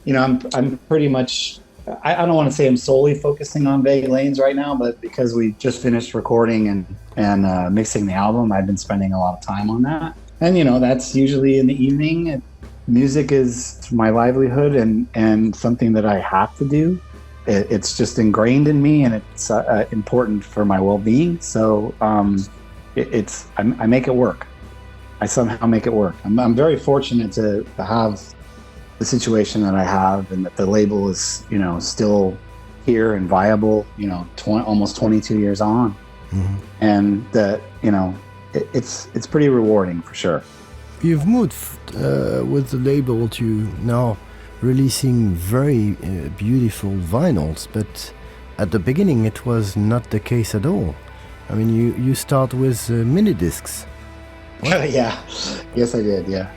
Speaker 2: I'm pretty much. I don't want to say I'm solely focusing on Vague Lanes right now, but because we just finished recording and mixing the album, I've been spending a lot of time on that. And that's usually in the evening. Music is my livelihood and something that I have to do. It's just ingrained in me, and it's important for my well-being. So I make it work. I somehow make it work. I'm very fortunate to have the situation that I have, and that the label is still here and viable. Almost 22 years on, and that it's pretty rewarding for sure.
Speaker 3: You've moved with the label to now releasing very beautiful vinyls, but at the beginning it was not the case at all. I mean, you start with mini discs.
Speaker 2: Yeah, yes I did. Yeah.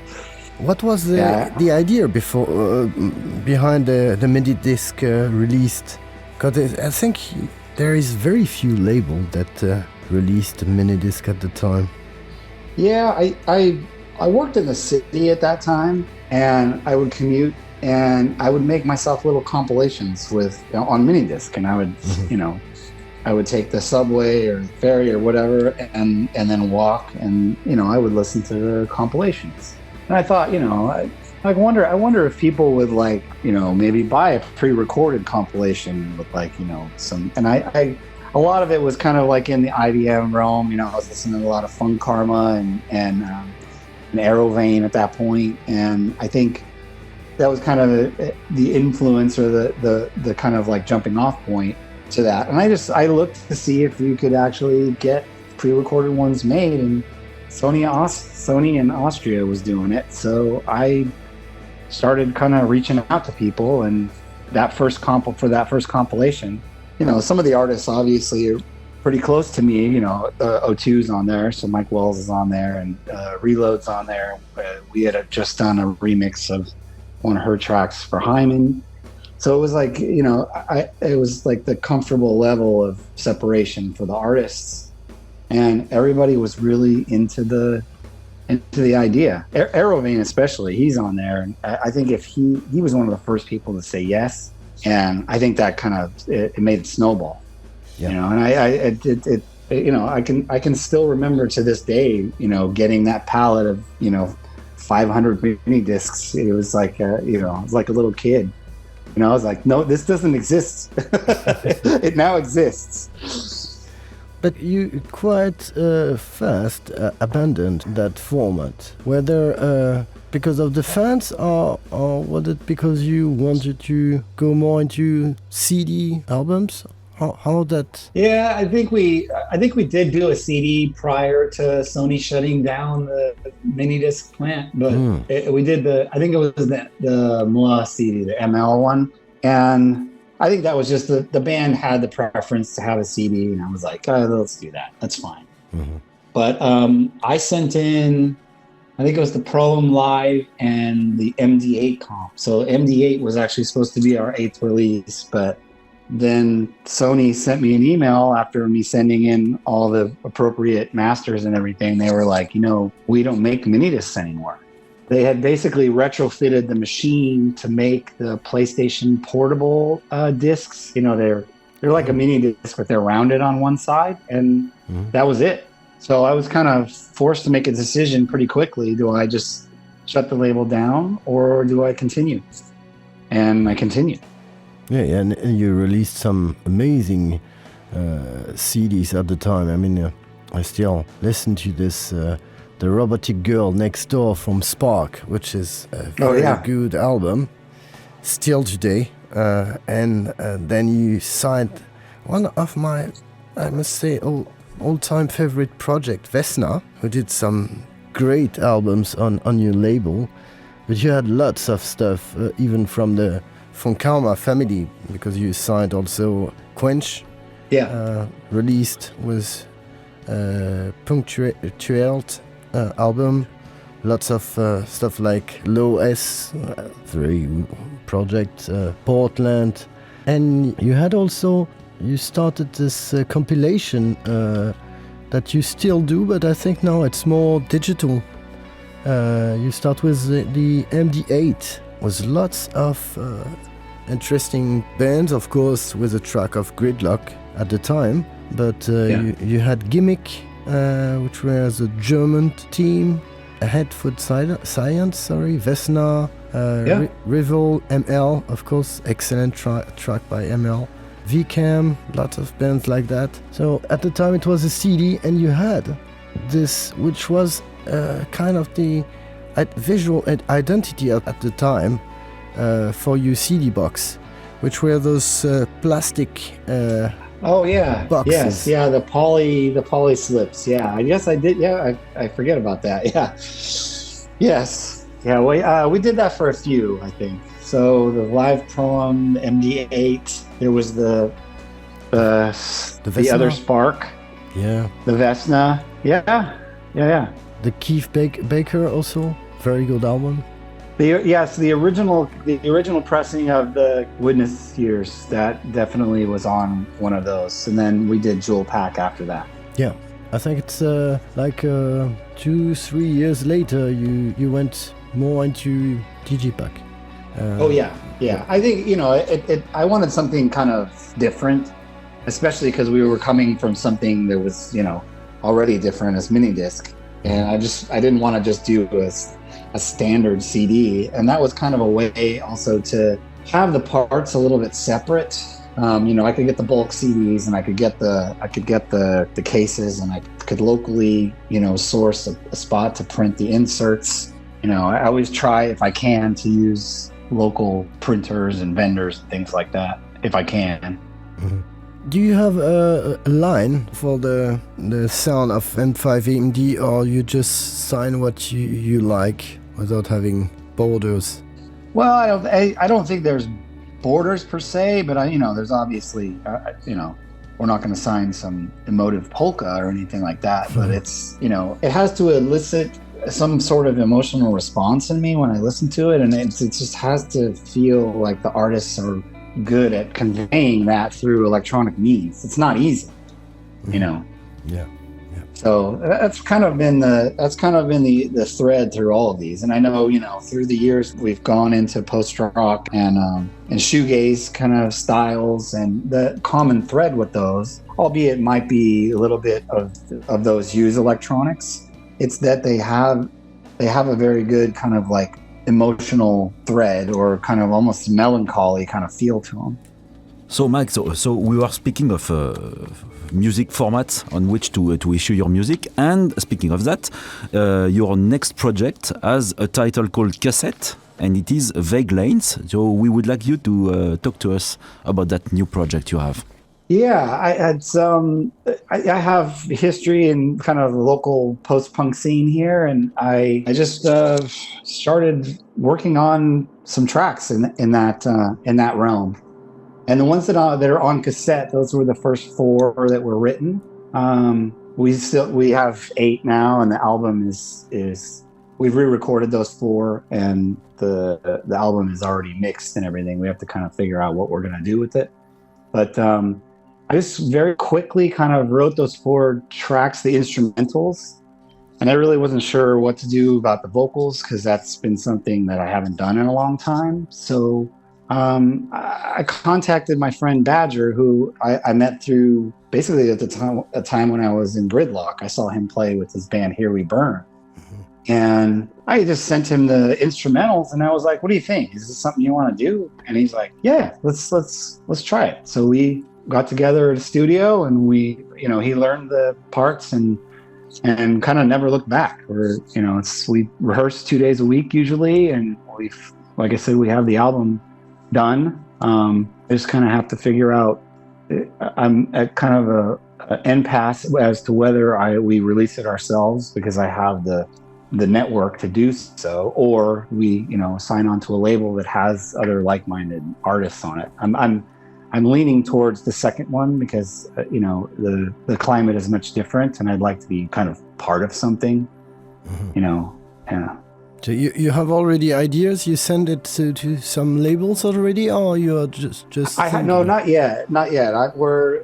Speaker 3: What was the idea behind the mini disc released? Because I think there is very few labels that released a mini disc at the time.
Speaker 2: Yeah, I worked in the city at that time, and I would commute, and I would make myself little compilations on mini disc, and I would I would take the subway or ferry or whatever, and then walk, and I would listen to the compilations. And I thought, I wonder if people would maybe buy a pre-recorded compilation with some. And I a lot of it was kind of like in the IDM realm. I was listening to a lot of Funk Karma and Aerovane at that point, and I think that was kind of the influence or the kind of jumping off point to that. And I looked to see if you could actually get pre-recorded ones made, and Sony in Austria was doing it, so I started kind of reaching out to people, and that first compilation, some of the artists obviously are pretty close to me. O2's on there, so Mike Wells is on there, and Reload's on there. We had just done a remix of one of her tracks for Hyman, so it was it was like the comfortable level of separation for the artists. And everybody was really into the idea. Aerovane especially, he's on there, and I think if he was one of the first people to say yes, and I think that kind of it made it snowball. Yeah. And I can still remember to this day, getting that palette of 500 mini discs. It was like I was like a little kid. I was like, no, this doesn't exist. It now exists.
Speaker 3: But you quite fast abandoned that format. Whether because of the fans, or was it because you wanted to go more into CD albums? How that?
Speaker 2: Yeah, I think we did do a CD prior to Sony shutting down the mini disc plant, but we did I think it was the MLA CD, the ML one, and I think that was just the band had the preference to have a CD, and I was like, oh, let's do that. That's fine. Mm-hmm. But I sent in, I think it was the Proem Live and the MD8 comp. So MD8 was actually supposed to be our 8th release, but then Sony sent me an email after me sending in all the appropriate masters and everything. They were like, we don't make mini discs anymore. They had basically retrofitted the machine to make the PlayStation portable discs. They're like a mini disc, but they're rounded on one side, and that was it. So I was kind of forced to make a decision pretty quickly. Do I just shut the label down, or do I continue? And I continued.
Speaker 3: Yeah, and you released some amazing CDs at the time. I mean, I still listen to this. The Robotic Girl Next Door from Spark, which is a very good album, still today. And then you signed one of my, I must say, all-time favorite project, Vesna, who did some great albums on your label. But you had lots of stuff, even from the from Karma family, because you signed also Quench.
Speaker 2: Yeah.
Speaker 3: Released with Punctualed album. Lots of stuff like Low S, 3 project, Portland. And you had also, you started this compilation that you still do, but I think now it's more digital. You start with the MD8, with lots of interesting bands, of course, with a track of Gridlock at the time. But you had Gimmick, which was a German team. Headfoot Science, Vesna, Rival, ML, of course, excellent track by ML. VCAM, lots of bands like that. So at the time it was a CD, and you had this, which was kind of the visual identity at the time for your CD box, which were those plastic boxes.
Speaker 2: Yes, yeah, the poly slips. Yeah, I guess I did. Yeah, I forget about that. Yeah, yes, yeah. We did that for a few, I think. So the live poem, MD8. There was the other Spark.
Speaker 3: Yeah.
Speaker 2: The Vesna. Yeah.
Speaker 3: The Keith Baker also, very good album.
Speaker 2: The original pressing of the Witness Years, that definitely was on one of those, and then we did Jewel Pack after that.
Speaker 3: Yeah, I think it's 2-3 years later you went more into Digipack.
Speaker 2: I think I wanted something kind of different, especially because we were coming from something that was already different as mini disc, and I didn't want to just do a standard CD, and that was kind of a way also to have the parts a little bit separate. I could get the bulk CDs, and I could get the cases, and I could locally source a spot to print the inserts. I always try, if I can, to use local printers and vendors and things like that, if I can.
Speaker 3: Mm-hmm. Do you have a line for the sound of n5MD, or you just sign what you like without having borders?
Speaker 2: Well, I don't think there's borders per se, but there's obviously we're not going to sign some emotive polka or anything like that, but it's it has to elicit some sort of emotional response in me when I listen to it, and it just has to feel like the artists are good at conveying that through electronic means. It's not easy,
Speaker 3: Yeah.
Speaker 2: So that's kind of been the thread through all of these. And I know through the years we've gone into post rock and shoegaze kind of styles, and the common thread with those, albeit might be a little bit of those use electronics, it's that they have a very good kind of like emotional thread, or kind of almost melancholy kind of feel to them.
Speaker 1: So Mike, so we were speaking of music formats on which to issue your music, and speaking of that, your next project has a title called Cassette, and it is Vague Lanes. So we would like you to talk to us about that new project you have.
Speaker 2: Yeah, I have history in kind of the local post-punk scene here, and I just started working on some tracks in that realm. And the ones that are on cassette, those were the first 4 that were written. We have 8 now, and the album is we've re-recorded those 4, and the album is already mixed and everything. We have to kind of figure out what we're gonna do with it, but I just very quickly kind of wrote those 4 tracks, the instrumentals, and I really wasn't sure what to do about the vocals, because that's been something that I haven't done in a long time. So I contacted my friend Badger, who I met through basically at a time when I was in Gridlock. I saw him play with his band Here We Burn. And I just sent him the instrumentals, and I was like, "What do you think? Is this something you want to do?" And he's like, "Yeah, let's try it." So we got together at a studio, and we, he learned the parts and kind of never looked back. We rehearse 2 days a week usually, and like I said, we have the album done. I just kind of have to figure out. I'm at kind of an impasse as to whether we release it ourselves, because I have the the network to do so, or we, sign on to a label that has other like-minded artists on it. I'm leaning towards the second one because the climate is much different, and I'd like to be kind of part of something. Yeah.
Speaker 3: So you have already ideas? You send it to some labels already, or you are just?
Speaker 2: No, not yet. We're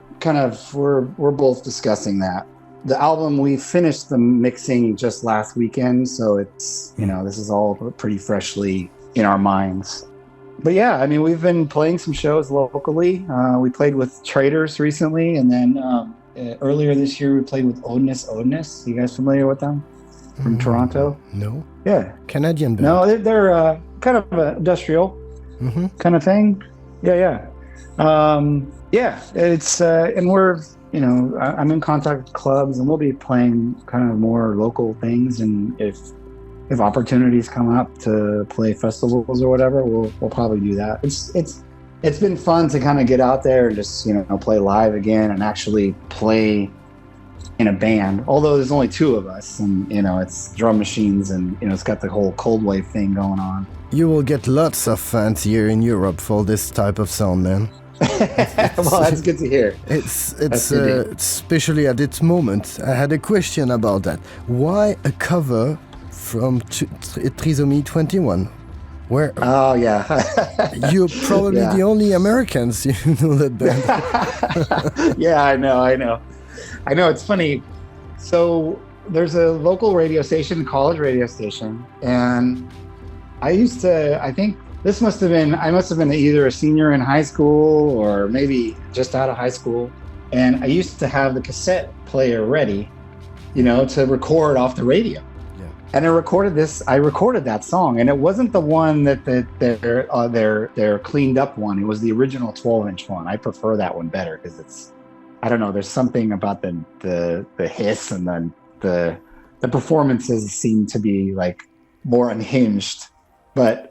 Speaker 2: both discussing that. The album, we finished the mixing just last weekend, so it's this is all pretty freshly in our minds. But yeah, I mean, we've been playing some shows locally. We played with Traders recently, and then earlier this year we played with Odinus. You guys familiar with them? From Toronto?
Speaker 3: No.
Speaker 2: Yeah.
Speaker 3: Canadian band.
Speaker 2: No, they're kind of industrial kind of thing. Yeah. It's and we're I'm in contact with clubs, and we'll be playing kind of more local things. And if opportunities come up to play festivals or whatever, we'll probably do that. It's been fun to kind of get out there and just play live again and actually play in a band, although there's only two of us, and it's drum machines, and it's got the whole coldwave thing going on.
Speaker 3: You will get lots of fans here in Europe for this type of sound, man.
Speaker 2: Well, that's good to hear.
Speaker 3: It's especially at this moment. I had a question about that. Why a cover from Trisomy 21? Where?
Speaker 2: Oh yeah.
Speaker 3: You're probably the only Americans you know that band.
Speaker 2: Yeah, I know, it's funny. So there's a local radio station, college radio station, and I think I must have been either a senior in high school or maybe just out of high school. And I used to have the cassette player ready, to record off the radio. Yeah. And I recorded that song, and it wasn't the one that their cleaned up one. It was the original 12-inch one. I prefer that one better because it's, I don't know, there's something about the hiss, and then the performances seem to be like more unhinged. But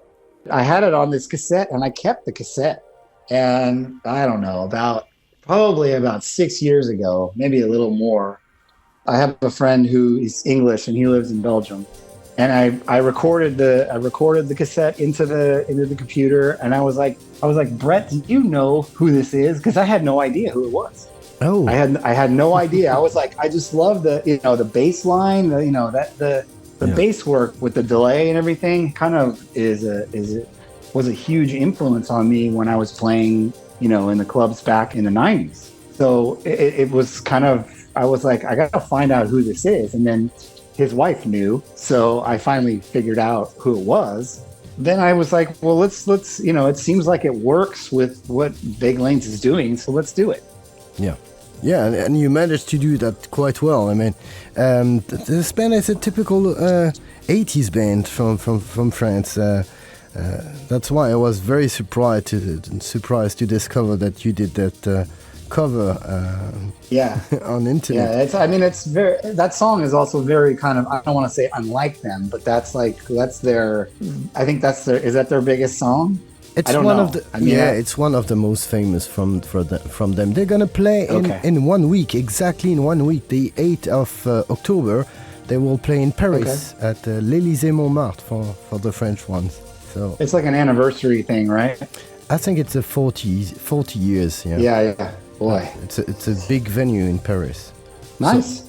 Speaker 2: I had it on this cassette, and I kept the cassette. And I don't know, probably about 6 years ago, maybe a little more, I have a friend who is English, and he lives in Belgium. And I recorded the cassette into the computer, and I was like, Brett, do you know who this is? Because I had no idea who it was.
Speaker 3: Oh,
Speaker 2: I had no idea. I was like, I just love the bass line, the bass work with the delay and everything kind of was a huge influence on me when I was playing, in the clubs back in the 90s. So it was kind of, I was like, I got to find out who this is. And then his wife knew. So I finally figured out who it was. Then I was like, well, let's it seems like it works with what Big Lanes is doing. So let's do it.
Speaker 3: Yeah. Yeah, and you managed to do that quite well. I mean, this band is a typical 80s band from France. That's why I was very surprised to discover that you did that cover on internet.
Speaker 2: Yeah, it's very, that song is also very kind of, I don't want to say unlike them, but is that their biggest song?
Speaker 3: It's one of the it's one of the most famous from them. They're gonna play in 1 week, exactly in 1 week, the 8th of October. They will play in Paris at l'Élysée Montmartre for the French ones. So
Speaker 2: it's like an anniversary thing, right?
Speaker 3: I think it's a 40 years.
Speaker 2: Yeah. Boy,
Speaker 3: it's a big venue in Paris.
Speaker 2: Nice.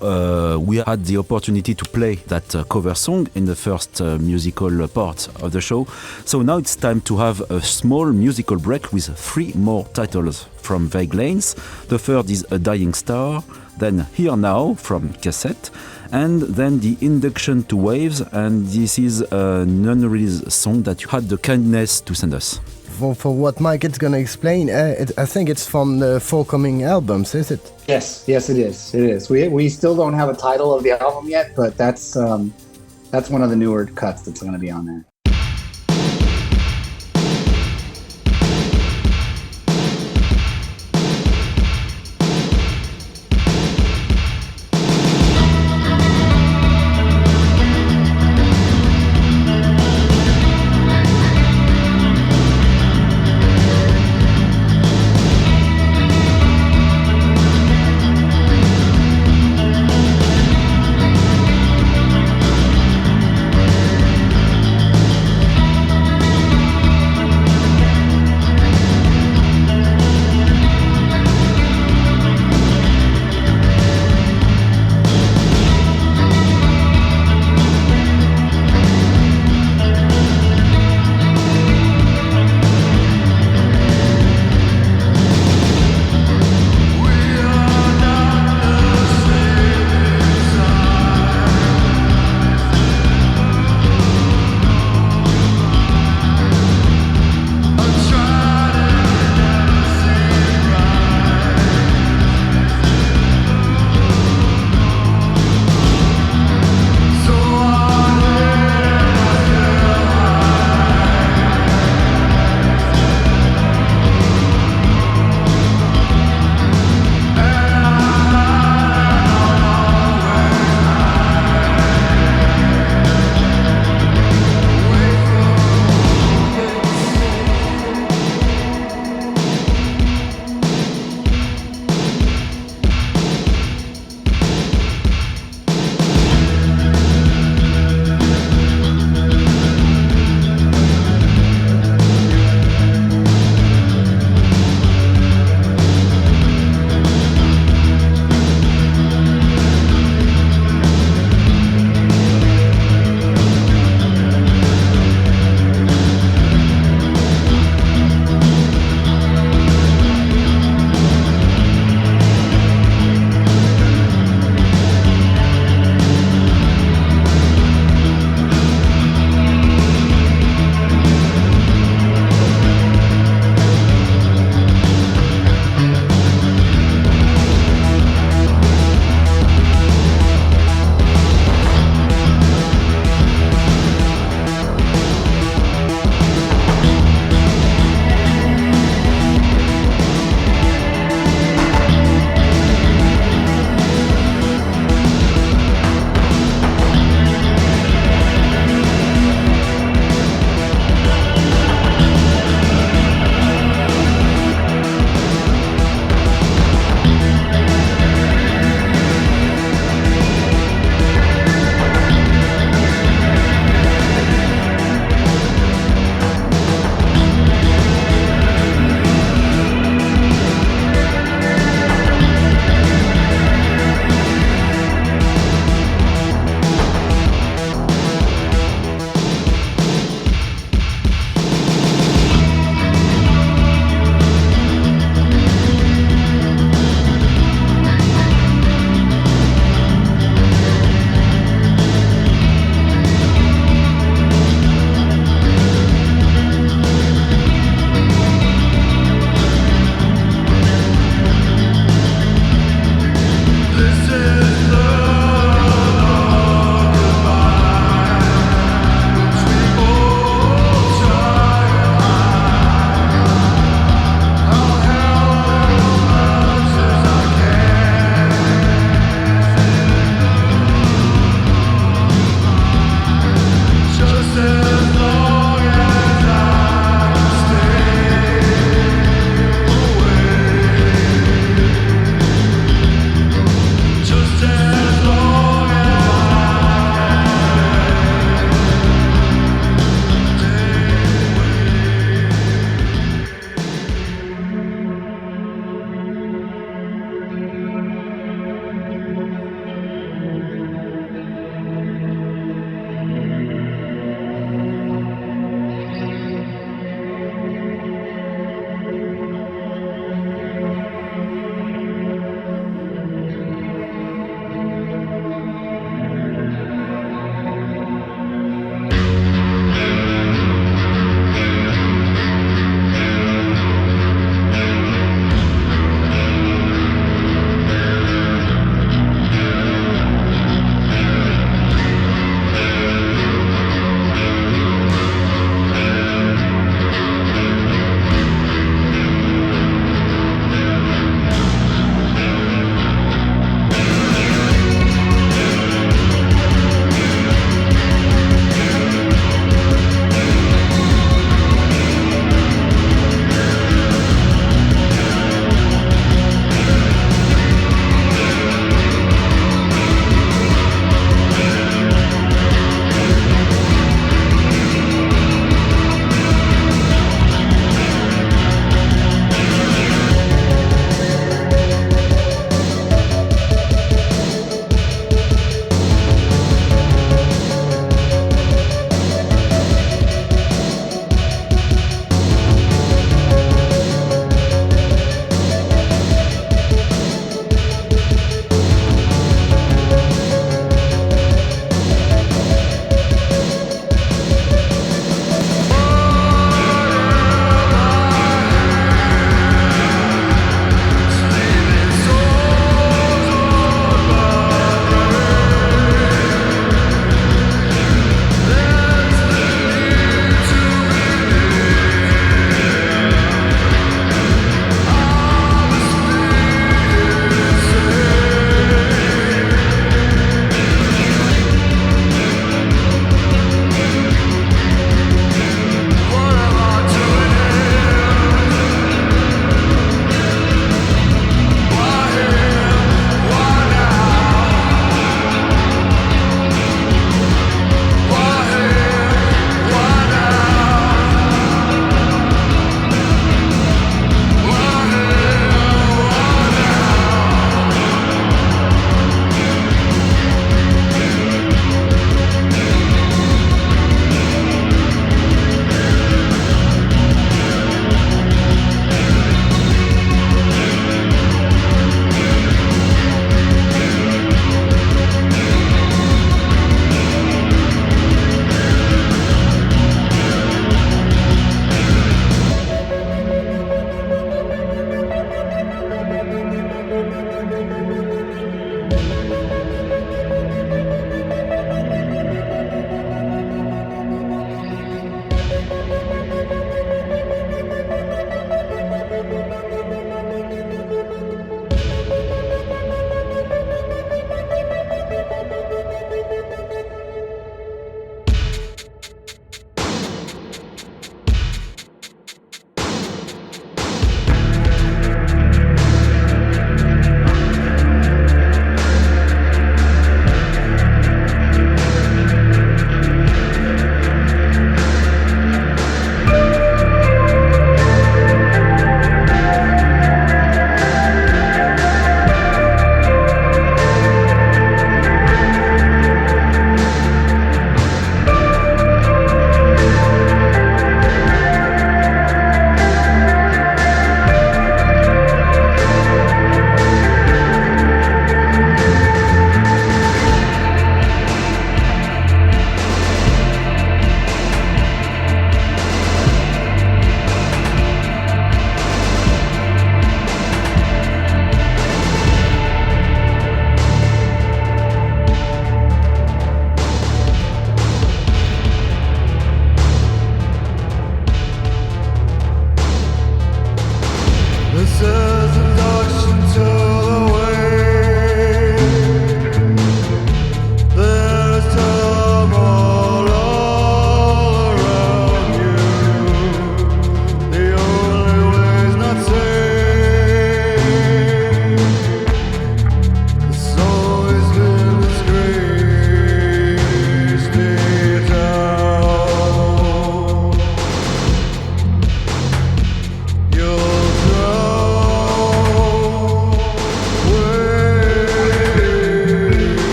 Speaker 1: We had the opportunity to play that cover song in the first musical part of the show. So now it's time to have a small musical break with 3 more titles from Vague Lanes. The third is A Dying Star, then Here Now from Cassette, and then the Induction to Waves, and this is an unreleased song that you had the kindness to send us.
Speaker 3: For what Mike is going to explain, I think it's from the forthcoming albums, is it?
Speaker 2: Yes, it is. We still don't have a title of the album yet, but that's one of the newer cuts that's going to be on there.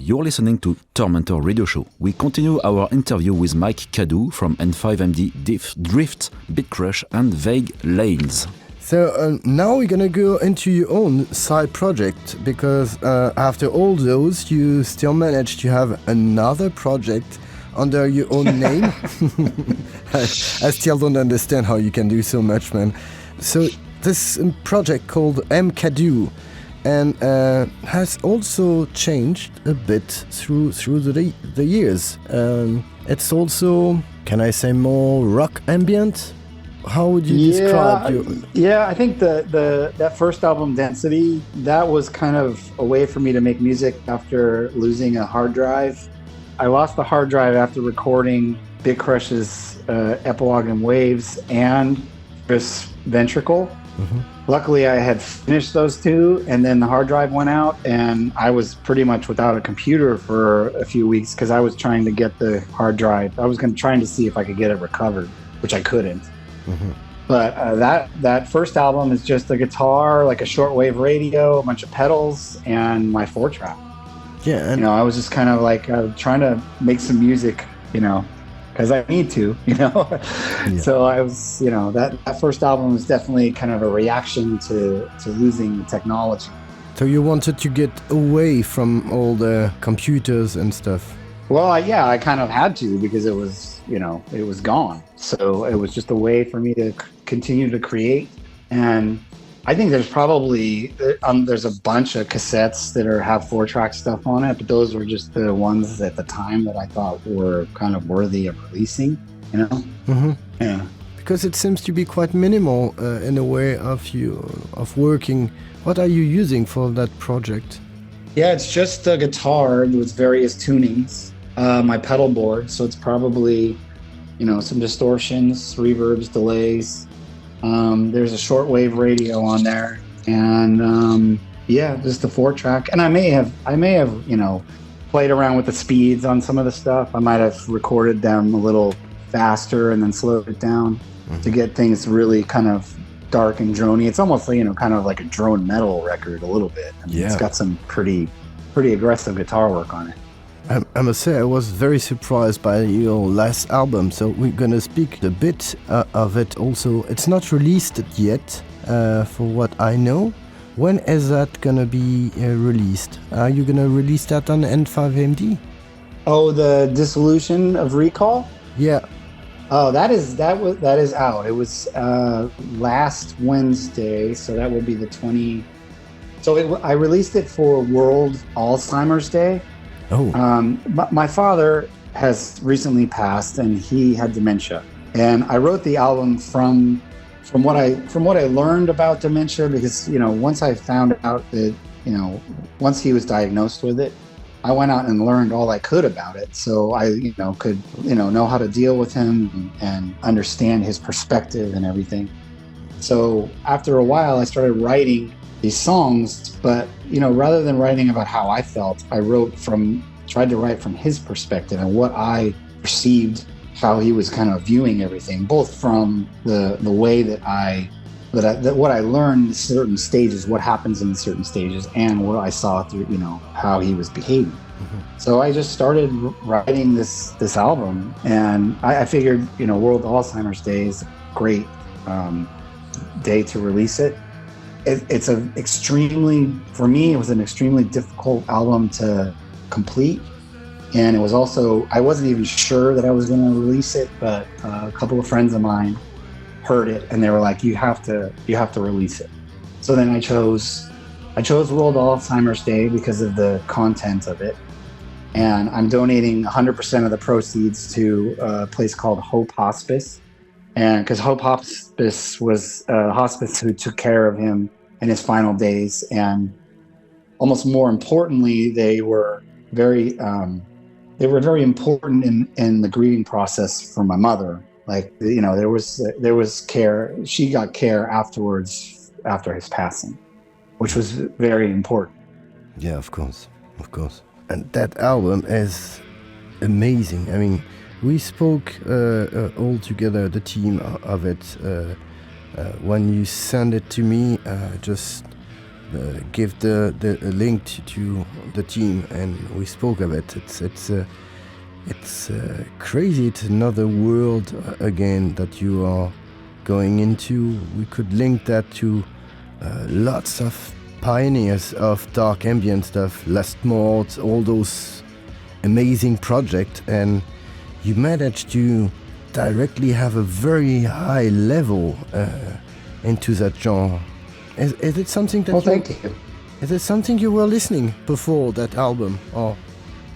Speaker 1: You're listening to Tormentor Radio Show. We continue our interview with Mike Cadoo from n5MD, Dryft, Bitcrush and Vague Lanes.
Speaker 3: So now we're gonna go into your own side project, because after all those, you still managed to have another project under your own name. I still don't understand how you can do so much, man. So this project called M.Cadoo, and has also changed a bit through the years. It's also, can I say, more rock ambient? How would you describe your...
Speaker 2: Yeah, I think that first album, Density, that was kind of a way for me to make music after losing a hard drive. I lost the hard drive after recording Bitcrush's Epilogue and Waves and this Ventricle. Mm-hmm. Luckily, I had finished those two, and then the hard drive went out, and I was pretty much without a computer for a few weeks because I was trying to get the hard drive. I was trying to see if I could get it recovered, which I couldn't. Mm-hmm. But that first album is just a guitar, like a shortwave radio, a bunch of pedals, and my 4-track.
Speaker 3: Yeah, and
Speaker 2: I was just kind of like trying to make some music, because I need to, Yeah. So I was, that first album was definitely kind of a reaction to losing the technology.
Speaker 3: So you wanted to get away from all the computers and stuff?
Speaker 2: Well, I kind of had to, because it was, it was gone. So it was just a way for me to continue to create. And I think there's probably, there's a bunch of cassettes that have 4-track stuff on it, but those were just the ones at the time that I thought were kind of worthy of releasing,
Speaker 3: Mm-hmm.
Speaker 2: Yeah.
Speaker 3: Because it seems to be quite minimal in a way of working. What are you using for that project?
Speaker 2: Yeah, it's just a guitar with various tunings, my pedal board, so it's probably, some distortions, reverbs, delays. There's a shortwave radio on there, and just the 4-track. And I may have, played around with the speeds on some of the stuff. I might have recorded them a little faster and then slowed it down to get things really kind of dark and drony. It's almost, kind of like a drone metal record a little bit. It's got some pretty aggressive guitar work on it.
Speaker 3: I must say I was very surprised by your last album, so we're gonna speak a bit of it also. It's not released yet, for what I know. When is that gonna be released? Are you gonna release that on n5MD?
Speaker 2: Oh, the Dissolution of Recall?
Speaker 3: Yeah.
Speaker 2: Oh, that is out. It was last Wednesday, so that will be the 20. So I released it for World Alzheimer's Day.
Speaker 3: Oh.
Speaker 2: My father has recently passed, and he had dementia. And I wrote the album from what I learned about dementia, because once I found out that once he was diagnosed with it, I went out and learned all I could about it. So I could know how to deal with him and understand his perspective and everything. So after a while, I started writing these songs, but rather than writing about how I felt, I tried to write from his perspective and what I perceived, how he was kind of viewing everything, both from the way that what I learned in certain stages, what happens in certain stages, and what I saw through how he was behaving. Mm-hmm. So I just started writing this album, and I figured World Alzheimer's Day is a great day to release it. It's for me, it was an extremely difficult album to complete. And it was also, I wasn't even sure that I was going to release it, but a couple of friends of mine heard it and they were like, you have to release it. So then I chose World Alzheimer's Day because of the content of it. And I'm donating 100% of the proceeds to a place called Hope Hospice. And because Hope Hospice was a hospice who took care of him in his final days. And almost more importantly, they were very important in the grieving process for my mother. Like, there was care. She got care afterwards, after his passing, which was very important.
Speaker 3: Yeah, of course. And that album is amazing. I mean, we spoke all together, the team of it, when you sent it to me. Just give the link to the team, and we spoke of it. It's crazy. It's another world again that you are going into. We could link that to lots of pioneers of dark ambient stuff, Last Mort, all those amazing projects, and you managed to directly have a very high level into that genre. Is it something that?
Speaker 2: Well, thank you.
Speaker 3: Is it something you were listening before that album? Or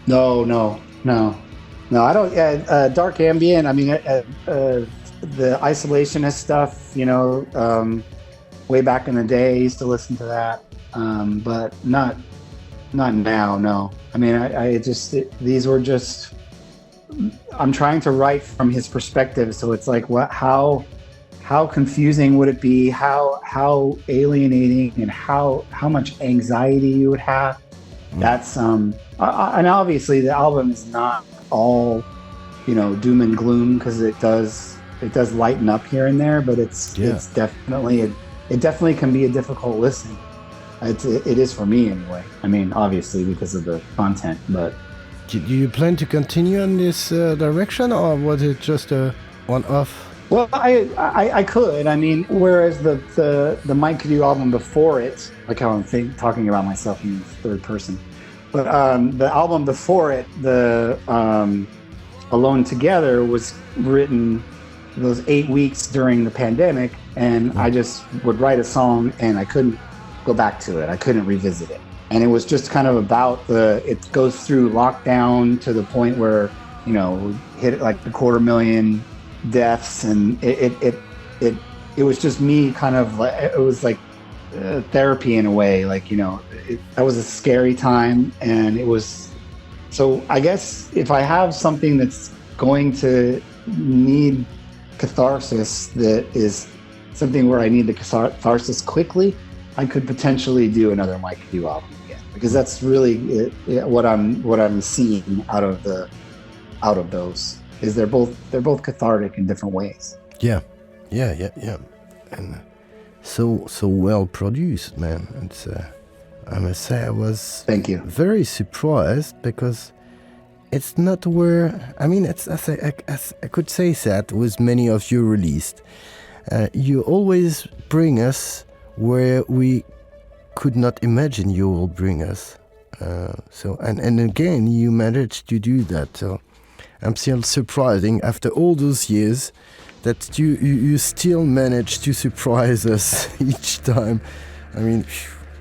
Speaker 2: No, I don't. Dark ambient. I mean, the isolationist stuff. Way back in the day, I used to listen to that, but not now. No, I mean, these were just. I'm trying to write from his perspective, so it's like, how confusing would it be? How alienating, and how much anxiety you would have. That's and obviously the album is not all, doom and gloom, because it does lighten up here and there, but it's definitely it definitely can be a difficult listen. It is for me anyway. I mean, obviously because of the content, but.
Speaker 3: Do you plan to continue in this direction, or was it just a one-off?
Speaker 2: Well, I could. I mean, whereas the Mike Cadoo album before it, like how I'm talking about myself in the third person, but the album before it, the Alone Together, was written those 8 weeks during the pandemic, and I just would write a song and I couldn't go back to it. I couldn't revisit it. And it was just kind of about it goes through lockdown to the point where, hit like the 250,000 deaths, and it was just me kind of like, it was like therapy in a way, like, that was a scary time, and it was, so I guess if I have something that's going to need catharsis, that is something where I need the catharsis quickly, I could potentially do another Mike Cadoo album again, because that's really what I'm seeing out of those. Is they're both cathartic in different ways. Yeah,
Speaker 3: and so well produced, man. It's I must say I was very surprised, because it's not where, I mean, it's as I could say that with many of you released, you always bring us where we could not imagine you will bring us. So and again, you managed to do that. So I'm still surprising after all those years that you still manage to surprise us each time. I mean,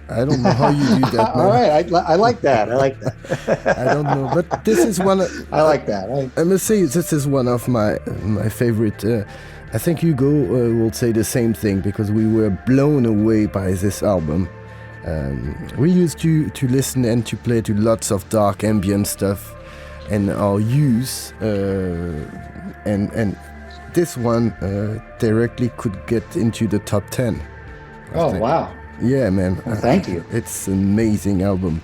Speaker 3: I don't know how you do that, man.
Speaker 2: All right, I like that.
Speaker 3: I don't know, but this is one.
Speaker 2: I like that.
Speaker 3: I must say, this is one of my favorite. I think Hugo will say the same thing, because we were blown away by this album. We used to listen and to play to lots of dark ambient stuff, and our use and this one directly could get into the top 10.
Speaker 2: Wow.
Speaker 3: Yeah, man.
Speaker 2: Well, thank you.
Speaker 3: It's an amazing album.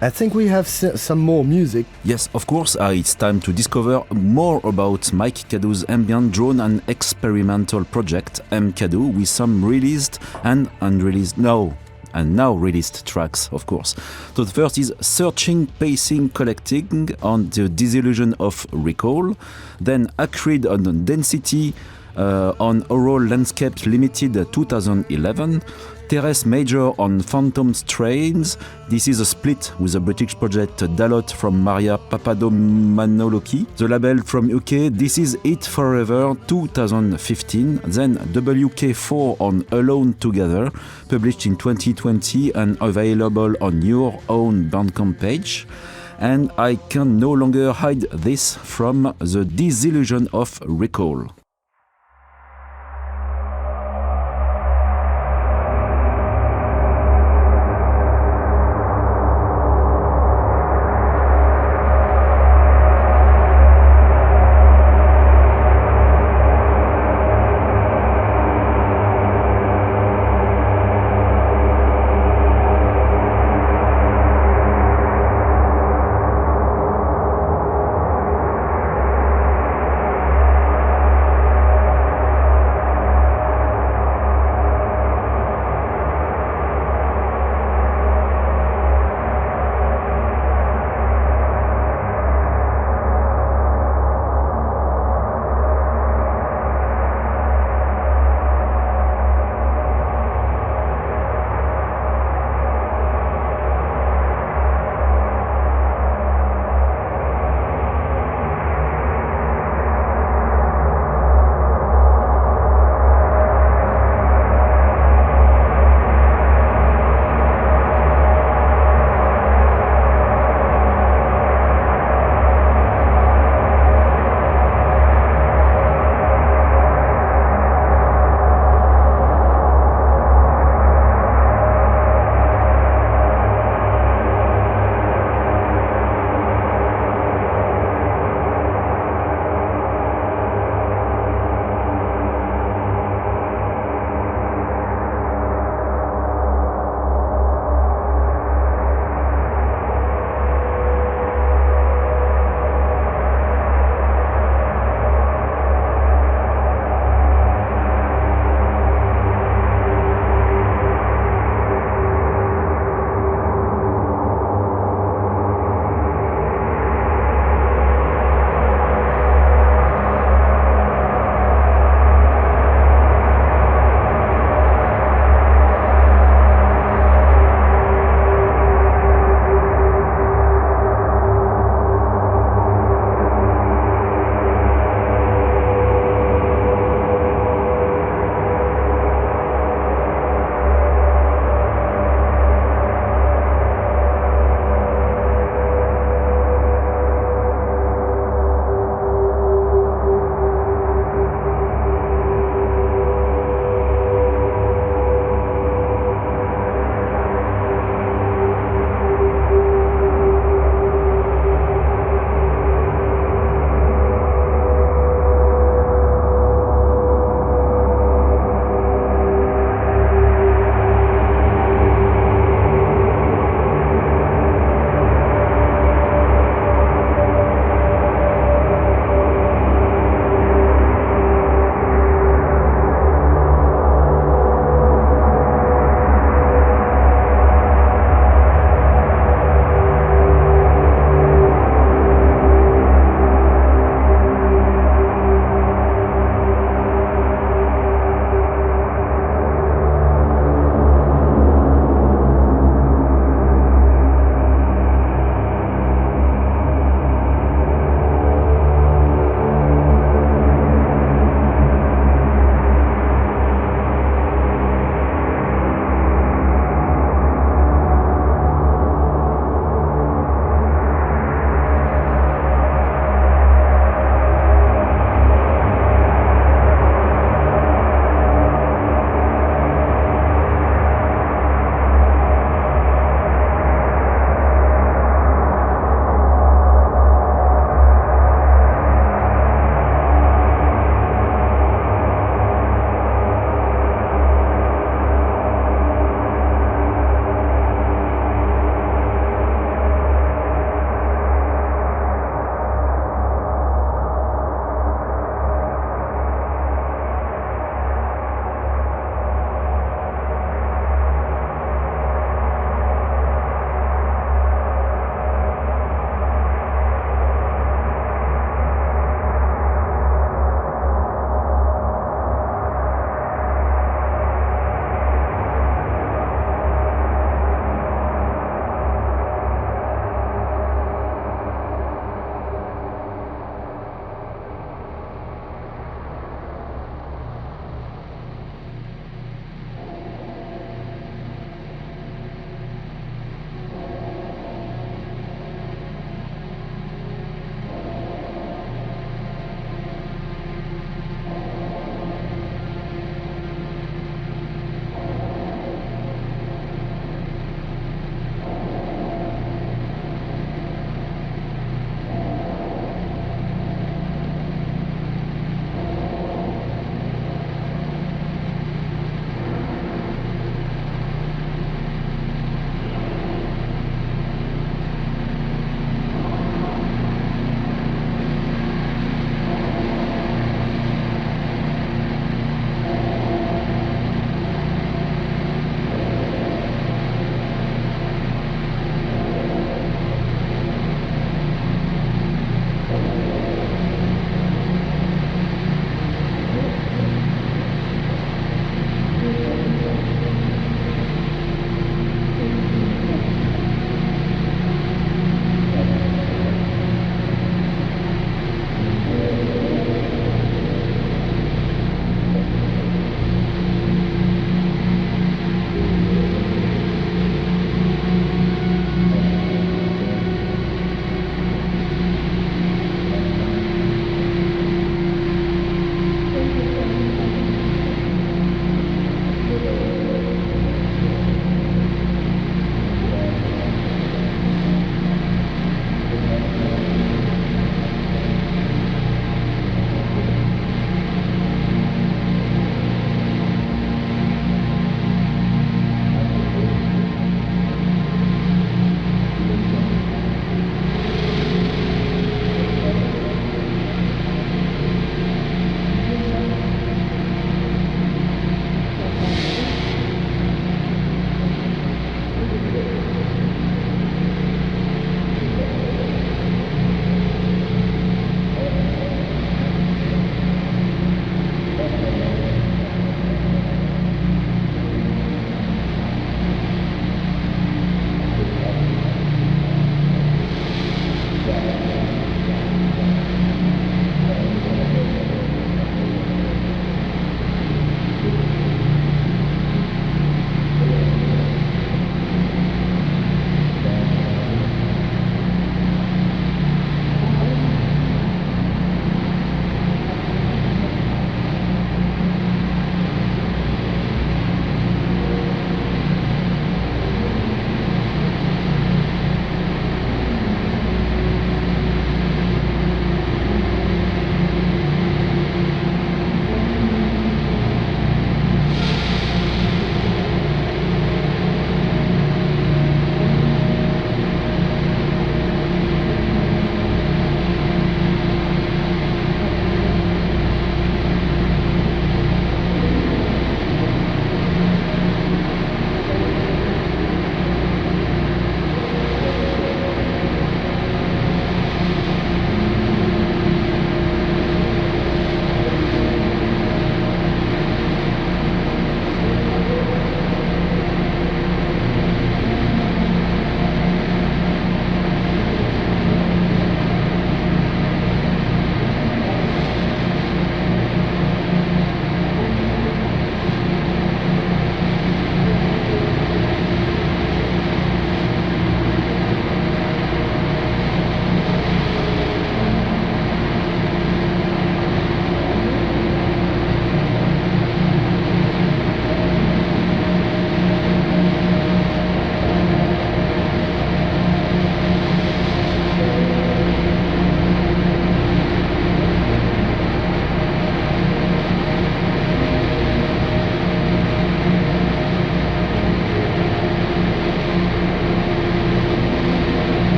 Speaker 3: I think we have some more music.
Speaker 1: Yes, of course, it's time to discover more about Mike Cadoo's ambient drone and experimental project M.Cadoo, with some released and unreleased now released tracks, of course. So the first is Searching, Pacing, Collecting on the Dissolution of Recall, then Acrid on Density on Oral Landscape Limited 2011, Terrace Major on Phantom Strains. This is a split with a British project Dalot from Maria Papadomanoloki. The label from UK, This Is It Forever 2015. Then WK4 on Alone Together, published in 2020 and available on your own Bandcamp page. And I Can No Longer Hide This from the Dissolution of Recall.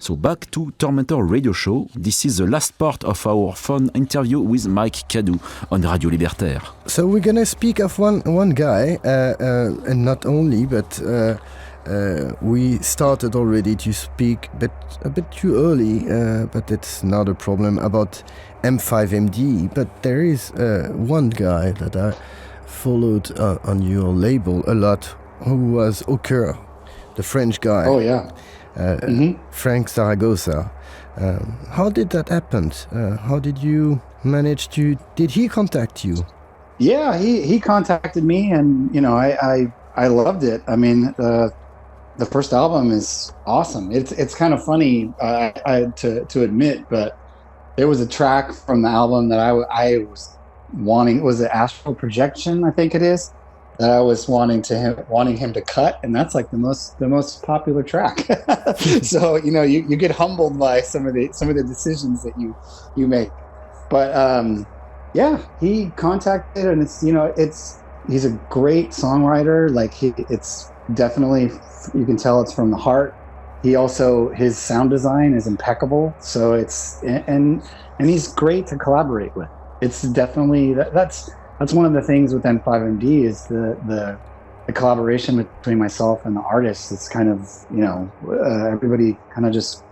Speaker 1: So back to Tormentor Radio Show. This is the last part of our fun interview with Mike Cadoo on Radio Libertaire.
Speaker 3: So we're gonna speak of one guy, and not only, but we started already to speak a bit too early, but it's not a problem, about M5MD. But there is one guy that I followed on your label a lot, who was Ocker, the French guy.
Speaker 2: Oh yeah.
Speaker 3: Frank Zaragoza. How did that happen? How did you manage to? Did he contact you?
Speaker 2: Yeah, he contacted me, and I loved it. I mean, the first album is awesome. It's kind of funny to admit, but there was a track from the album that I was wanting. Was it Astral Projection? I think it is. That I was wanting him to cut, and that's like the most popular track. So you get humbled by some of the decisions that you make. But yeah, he contacted, and he's a great songwriter. Like it's definitely, you can tell it's from the heart. He also, his sound design is impeccable. So and he's great to collaborate with. It's definitely that's one of the things with n5MD is the collaboration between myself and the artist. It's kind of, everybody kind of just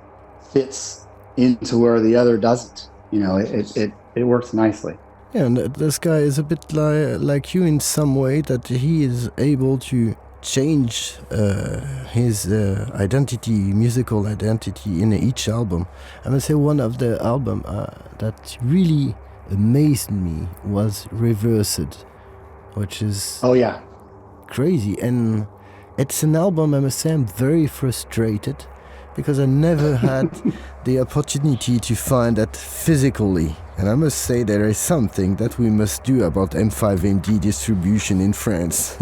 Speaker 2: fits into where the other doesn't. It works nicely.
Speaker 3: Yeah, and this guy is a bit like you in some way, that he is able to change his musical identity in each album. I must say one of the album that really amazed me was Reversed, which is crazy. And it's an album, I must say, I'm very frustrated because I never had the opportunity to find that physically. And I must say there is something that we must do about M5MD distribution in France.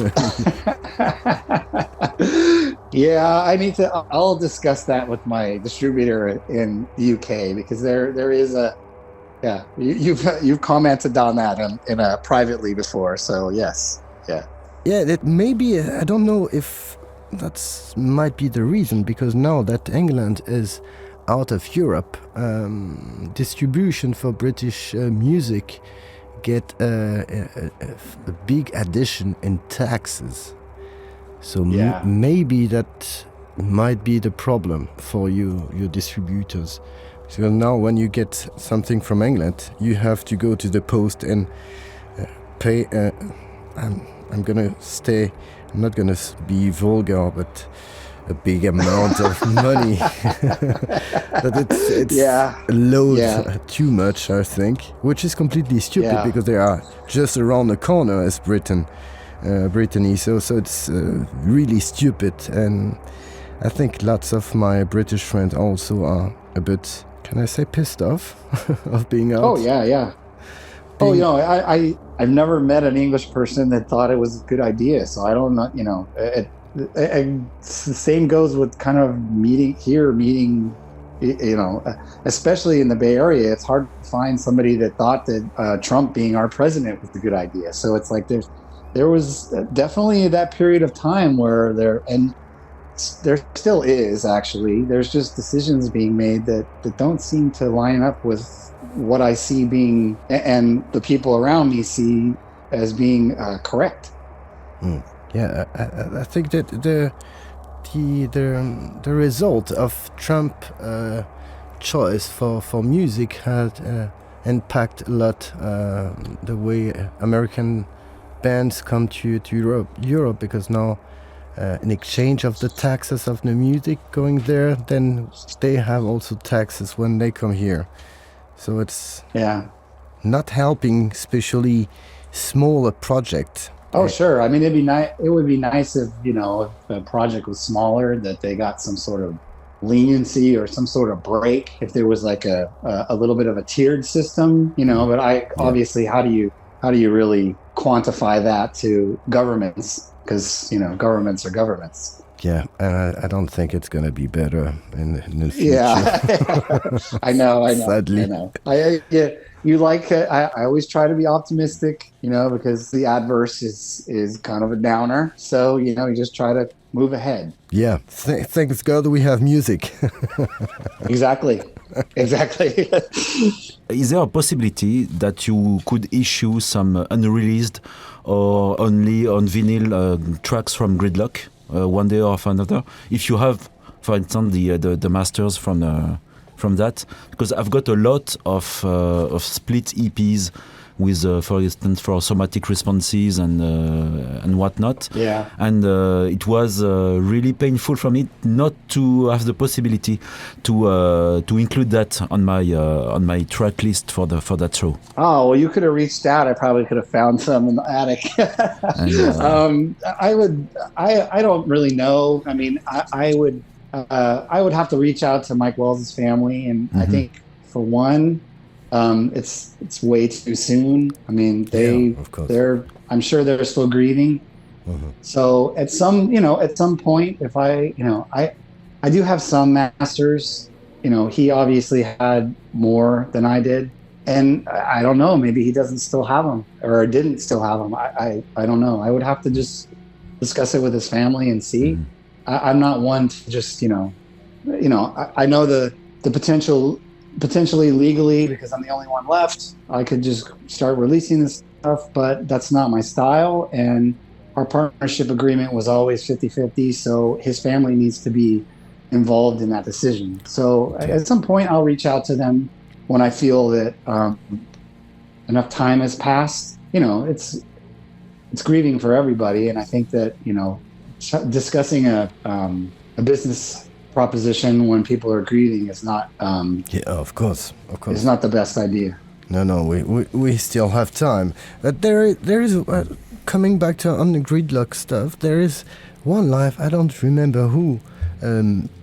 Speaker 2: Yeah, I'll discuss that with my distributor in the UK, because there is you've commented on that in privately before, so yes. Yeah,
Speaker 3: that maybe, I don't know if that might be the reason, because now that England is out of Europe, distribution for British music get a big addition in taxes. So maybe that might be the problem for your distributors. So now when you get something from England, you have to go to the post and pay, I'm not gonna be vulgar, but a big amount of money. But it's a load too much, I think, which is completely stupid because they are just around the corner as Brittany. So it's really stupid, and I think lots of my British friends also are a bit, can I say, pissed off of being out.
Speaker 2: Oh yeah. I've never met an English person that thought it was a good idea. So I don't know. It's the same goes with kind of meeting. Especially in the Bay Area, it's hard to find somebody that thought that Trump being our president was a good idea. So it's like there was definitely that period of time where there still is, actually. There's just decisions being made that don't seem to line up with what I see being, and the people around me see as being correct.
Speaker 3: Yeah, I think that the result of Trump choice for music had impact a lot the way American bands come to Europe, because now in exchange of the taxes of the music going there, then they have also taxes when they come here. So it's not helping, especially smaller projects.
Speaker 2: Oh, sure. I mean, it would be nice if the project was smaller, that they got some sort of leniency or some sort of break, if there was like a little bit of a tiered system, But obviously, how do you really quantify that to governments? Because governments are governments.
Speaker 3: Yeah, and I don't think it's going to be better in the future.
Speaker 2: Yeah, I know.
Speaker 3: Sadly.
Speaker 2: I know. You like. I always try to be optimistic, because the adverse is kind of a downer. So you just try to move ahead.
Speaker 3: Yeah, thanks God we have music.
Speaker 2: Exactly.
Speaker 1: Is there a possibility that you could issue some unreleased or only on vinyl tracks from Gridlock one day or another? If you have, for instance, the masters from that, because I've got a lot of split EPs with, for instance, for somatic responses and whatnot.
Speaker 2: Yeah.
Speaker 1: And it was really painful for me not to have the possibility to include that on my track list for that show.
Speaker 2: Oh, well, you could have reached out. I probably could have found some in the attic. I don't really know. I mean, I would have to reach out to Mike Wells' family, and I think for one, it's way too soon. I mean, they're I'm sure they're still grieving. So at some point, if I do have some masters. He obviously had more than I did, and I don't know. Maybe he doesn't still have them, or didn't still have them. I don't know. I would have to just discuss it with his family and see. I'm not one to just I know the potentially legally, because I'm the only one left, I could just start releasing this stuff, but that's not my style, and our partnership agreement was always 50-50, so his family needs to be involved in that decision. So at some point I'll reach out to them when I feel that enough time has passed. It's grieving for everybody, and I think that discussing a business proposition when people are grieving is not
Speaker 3: of course
Speaker 2: is not the best idea.
Speaker 3: No, we still have time, but there is coming back to on the Gridlock stuff. There is one live, I don't remember who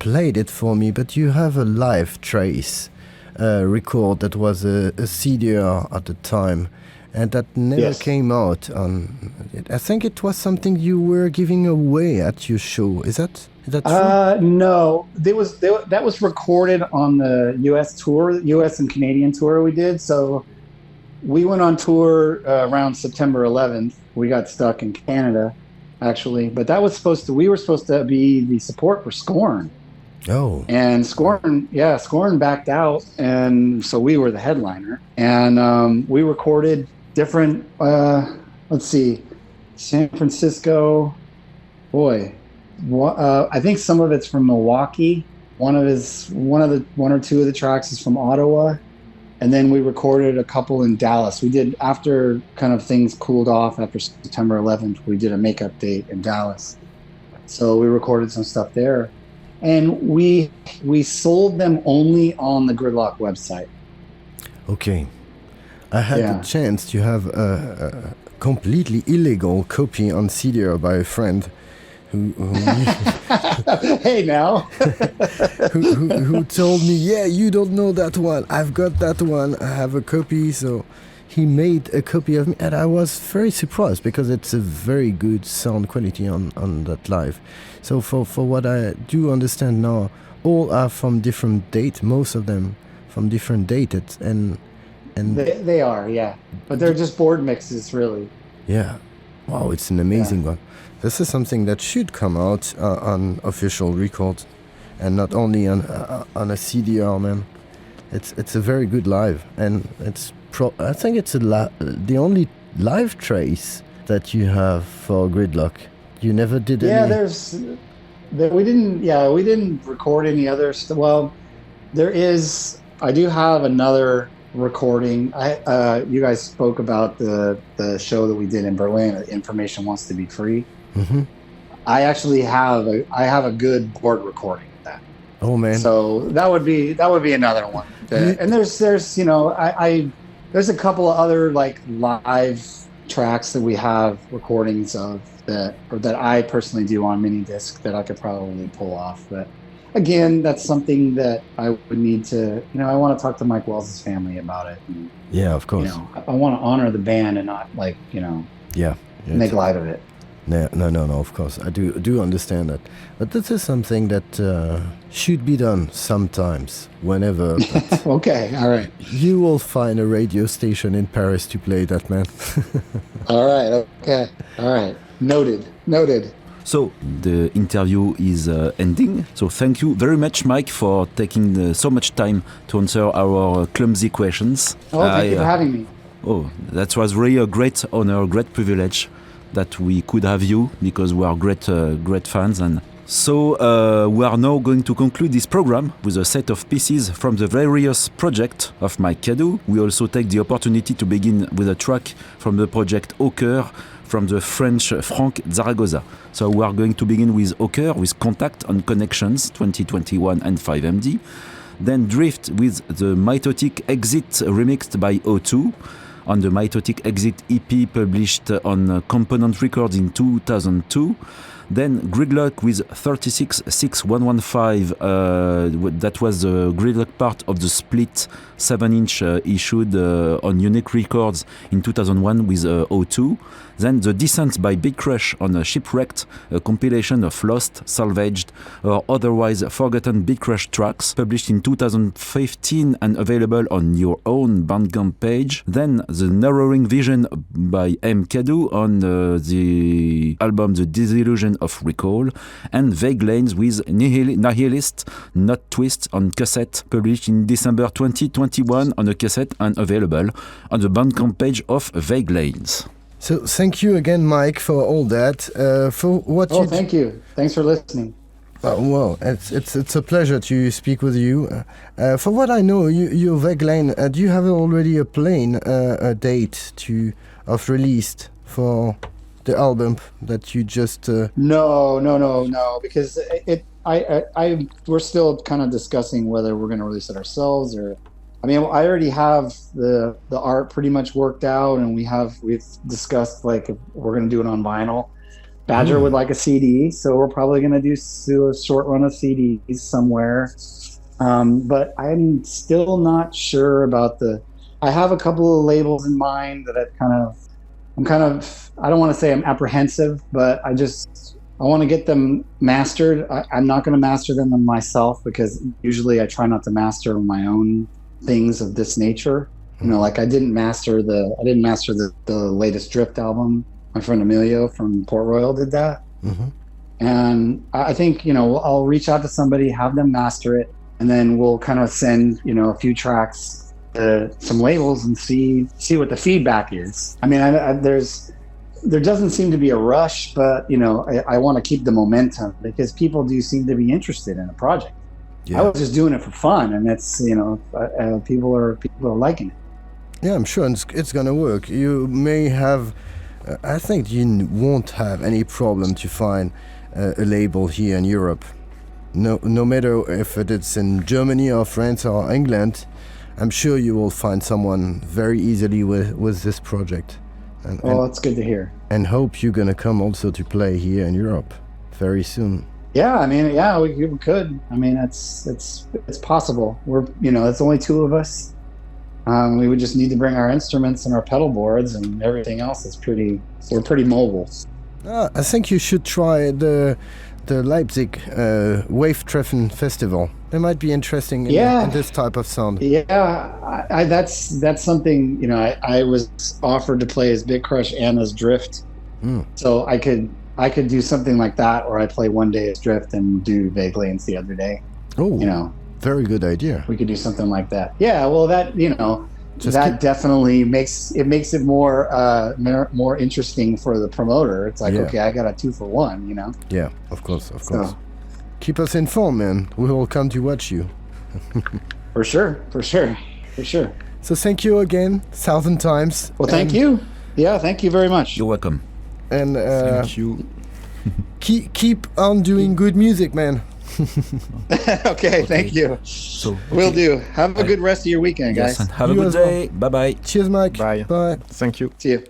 Speaker 3: played it for me, but you have a live trace record that was a CDR at the time, and that never came out. I think it was something you were giving away at your show. Is that true?
Speaker 2: No, that was recorded on the U.S. and Canadian tour we did. So we went on tour around September 11th. We got stuck in Canada, actually, but we were supposed to be the support for Scorn.
Speaker 3: Oh.
Speaker 2: And Scorn backed out, and so we were the headliner. And we recorded different, San Francisco, I think some of it's from Milwaukee. One or two of the tracks is from Ottawa. And then we recorded a couple in Dallas. We did, after kind of things cooled off after September 11th, we did a makeup date in Dallas. So we recorded some stuff there. And we sold them only on the Gridlock website.
Speaker 3: Okay. I had the chance to have a completely illegal copy on CDR by a friend who
Speaker 2: hey now
Speaker 3: who told me, you don't know that one, I've got that one, I have a copy. So he made a copy of me, and I was very surprised because it's a very good sound quality on that live. So for what I do understand now, all are from different date, most of them from different dates, and
Speaker 2: they are, but they're just board mixes, really.
Speaker 3: Wow, it's an amazing one. This is something that should come out on official records, and not only on a CDR, man. It's a very good live, and I think it's the only live trace that you have for Gridlock. You never did any.
Speaker 2: We didn't record any other stuff. Well, there is. I do have another recording. You guys spoke about the show that we did in Berlin. Information Wants to Be Free.
Speaker 3: Mm-hmm.
Speaker 2: I actually have a good board recording of that.
Speaker 3: Oh man!
Speaker 2: So that would be another one. And there's there's a couple of other like live tracks that we have recordings of that I personally do on mini disc that I could probably pull off. But again, that's something that I would need to. I want to talk to Mike Wells' family about it. And,
Speaker 3: of course.
Speaker 2: I want to honor the band and not make light of it.
Speaker 3: No, of course. I do understand that. But this is something that should be done sometimes, whenever. But
Speaker 2: Okay, all right.
Speaker 3: you will find a radio station in Paris to play that, man.
Speaker 2: All right, okay. All right. Noted.
Speaker 1: So the interview is ending. So thank you very much, Mike, for taking so much time to answer our clumsy questions.
Speaker 2: Oh, thank you for having me.
Speaker 1: Oh, that was really a great honor, great privilege that we could have you, because we are great fans. And so we are now going to conclude this program with a set of pieces from the various projects of Mike Cadoo. We also take the opportunity to begin with a track from the project Au Cœur from the French Frank Zaragoza. So we are going to begin with Au Cœur with Contact on Connections 2021 n5MD. Then Dryft with the Mitotic Exit remixed by O2 on the Mitotic Exit EP published on Component Records in 2002. Then Gridlock with 36615, that was the Gridlock part of the split 7-inch issued on Unique Records in 2001 with O2. Then The Descent by Bitcrush on Shipwrecked, a compilation of lost, salvaged, or otherwise forgotten Bitcrush tracks, published in 2015 and available on your own Bandcamp page. Then The Narrowing Vision by M.Cadoo on the album The Dissolution of Recall, and Vague Lanes with Nihilist, Not Twist on Cassette, published in December 2021 on a cassette and available on the Bandcamp page of Vague Lanes.
Speaker 3: So thank you again, Mike, for all that. For what
Speaker 2: thank you. Thanks for listening.
Speaker 3: Well, it's a pleasure to speak with you. For what I know, your Vague Lane, do you have already a date of release for the album that you just?
Speaker 2: No, because we're still kind of discussing whether we're going to release it ourselves or. I mean, I already have the art pretty much worked out, and we've discussed like if we're going to do it on vinyl. Badger would like a CD, so we're probably going to do a short run of CDs somewhere. But I'm still not sure about I have a couple of labels in mind that I'm kind of I don't want to say I'm apprehensive, but I want to get them mastered. I'm not going to master them myself, because usually I try not to master my own things of this nature. You know, like I didn't master the latest Dryft album. My friend Emilio from Port Royal did that. And I think, I'll reach out to somebody, have them master it, and then we'll kind of send, a few tracks to some labels and see what the feedback is. I mean, there doesn't seem to be a rush, but I want to keep the momentum, because people do seem to be interested in a project. Yeah. I was just doing it for fun, and it's people are liking it.
Speaker 3: Yeah, I'm sure it's gonna work. You may have, I think you won't have any problem to find a label here in Europe. No matter if it's in Germany or France or England, I'm sure you will find someone very easily with this project.
Speaker 2: That's good to hear. And
Speaker 3: hope you're gonna come also to play here in Europe very soon.
Speaker 2: Yeah, I mean, we could. I mean, it's possible. We're, it's only two of us. We would just need to bring our instruments and our pedal boards, and everything else is we're pretty mobile.
Speaker 3: I think you should try the Leipzig Wave Treffen Festival. They might be interesting in this type of sound.
Speaker 2: Yeah, that's something, I was offered to play as Bitcrush and as Dryft. So I could do something like that, or I play one day as Dryft and do Vague Lanes the other day.
Speaker 3: Oh, very good idea.
Speaker 2: We could do something like that. Yeah, well, that definitely makes it more interesting for the promoter. It's like, okay, I got a 2-for-1,
Speaker 3: Yeah, of course. So, keep us informed, man. We will come to watch you.
Speaker 2: For sure.
Speaker 3: So thank you again, 1,000 times.
Speaker 2: Well, thank you. Yeah, thank you very much.
Speaker 1: You're welcome.
Speaker 3: And
Speaker 1: thank you.
Speaker 3: keep on doing good music, man.
Speaker 2: Okay, thank you. So will do. Have a good rest of your weekend, guys.
Speaker 1: And have a good day. Bye bye.
Speaker 3: Cheers, Mike.
Speaker 4: Bye. Thank you.
Speaker 2: See you.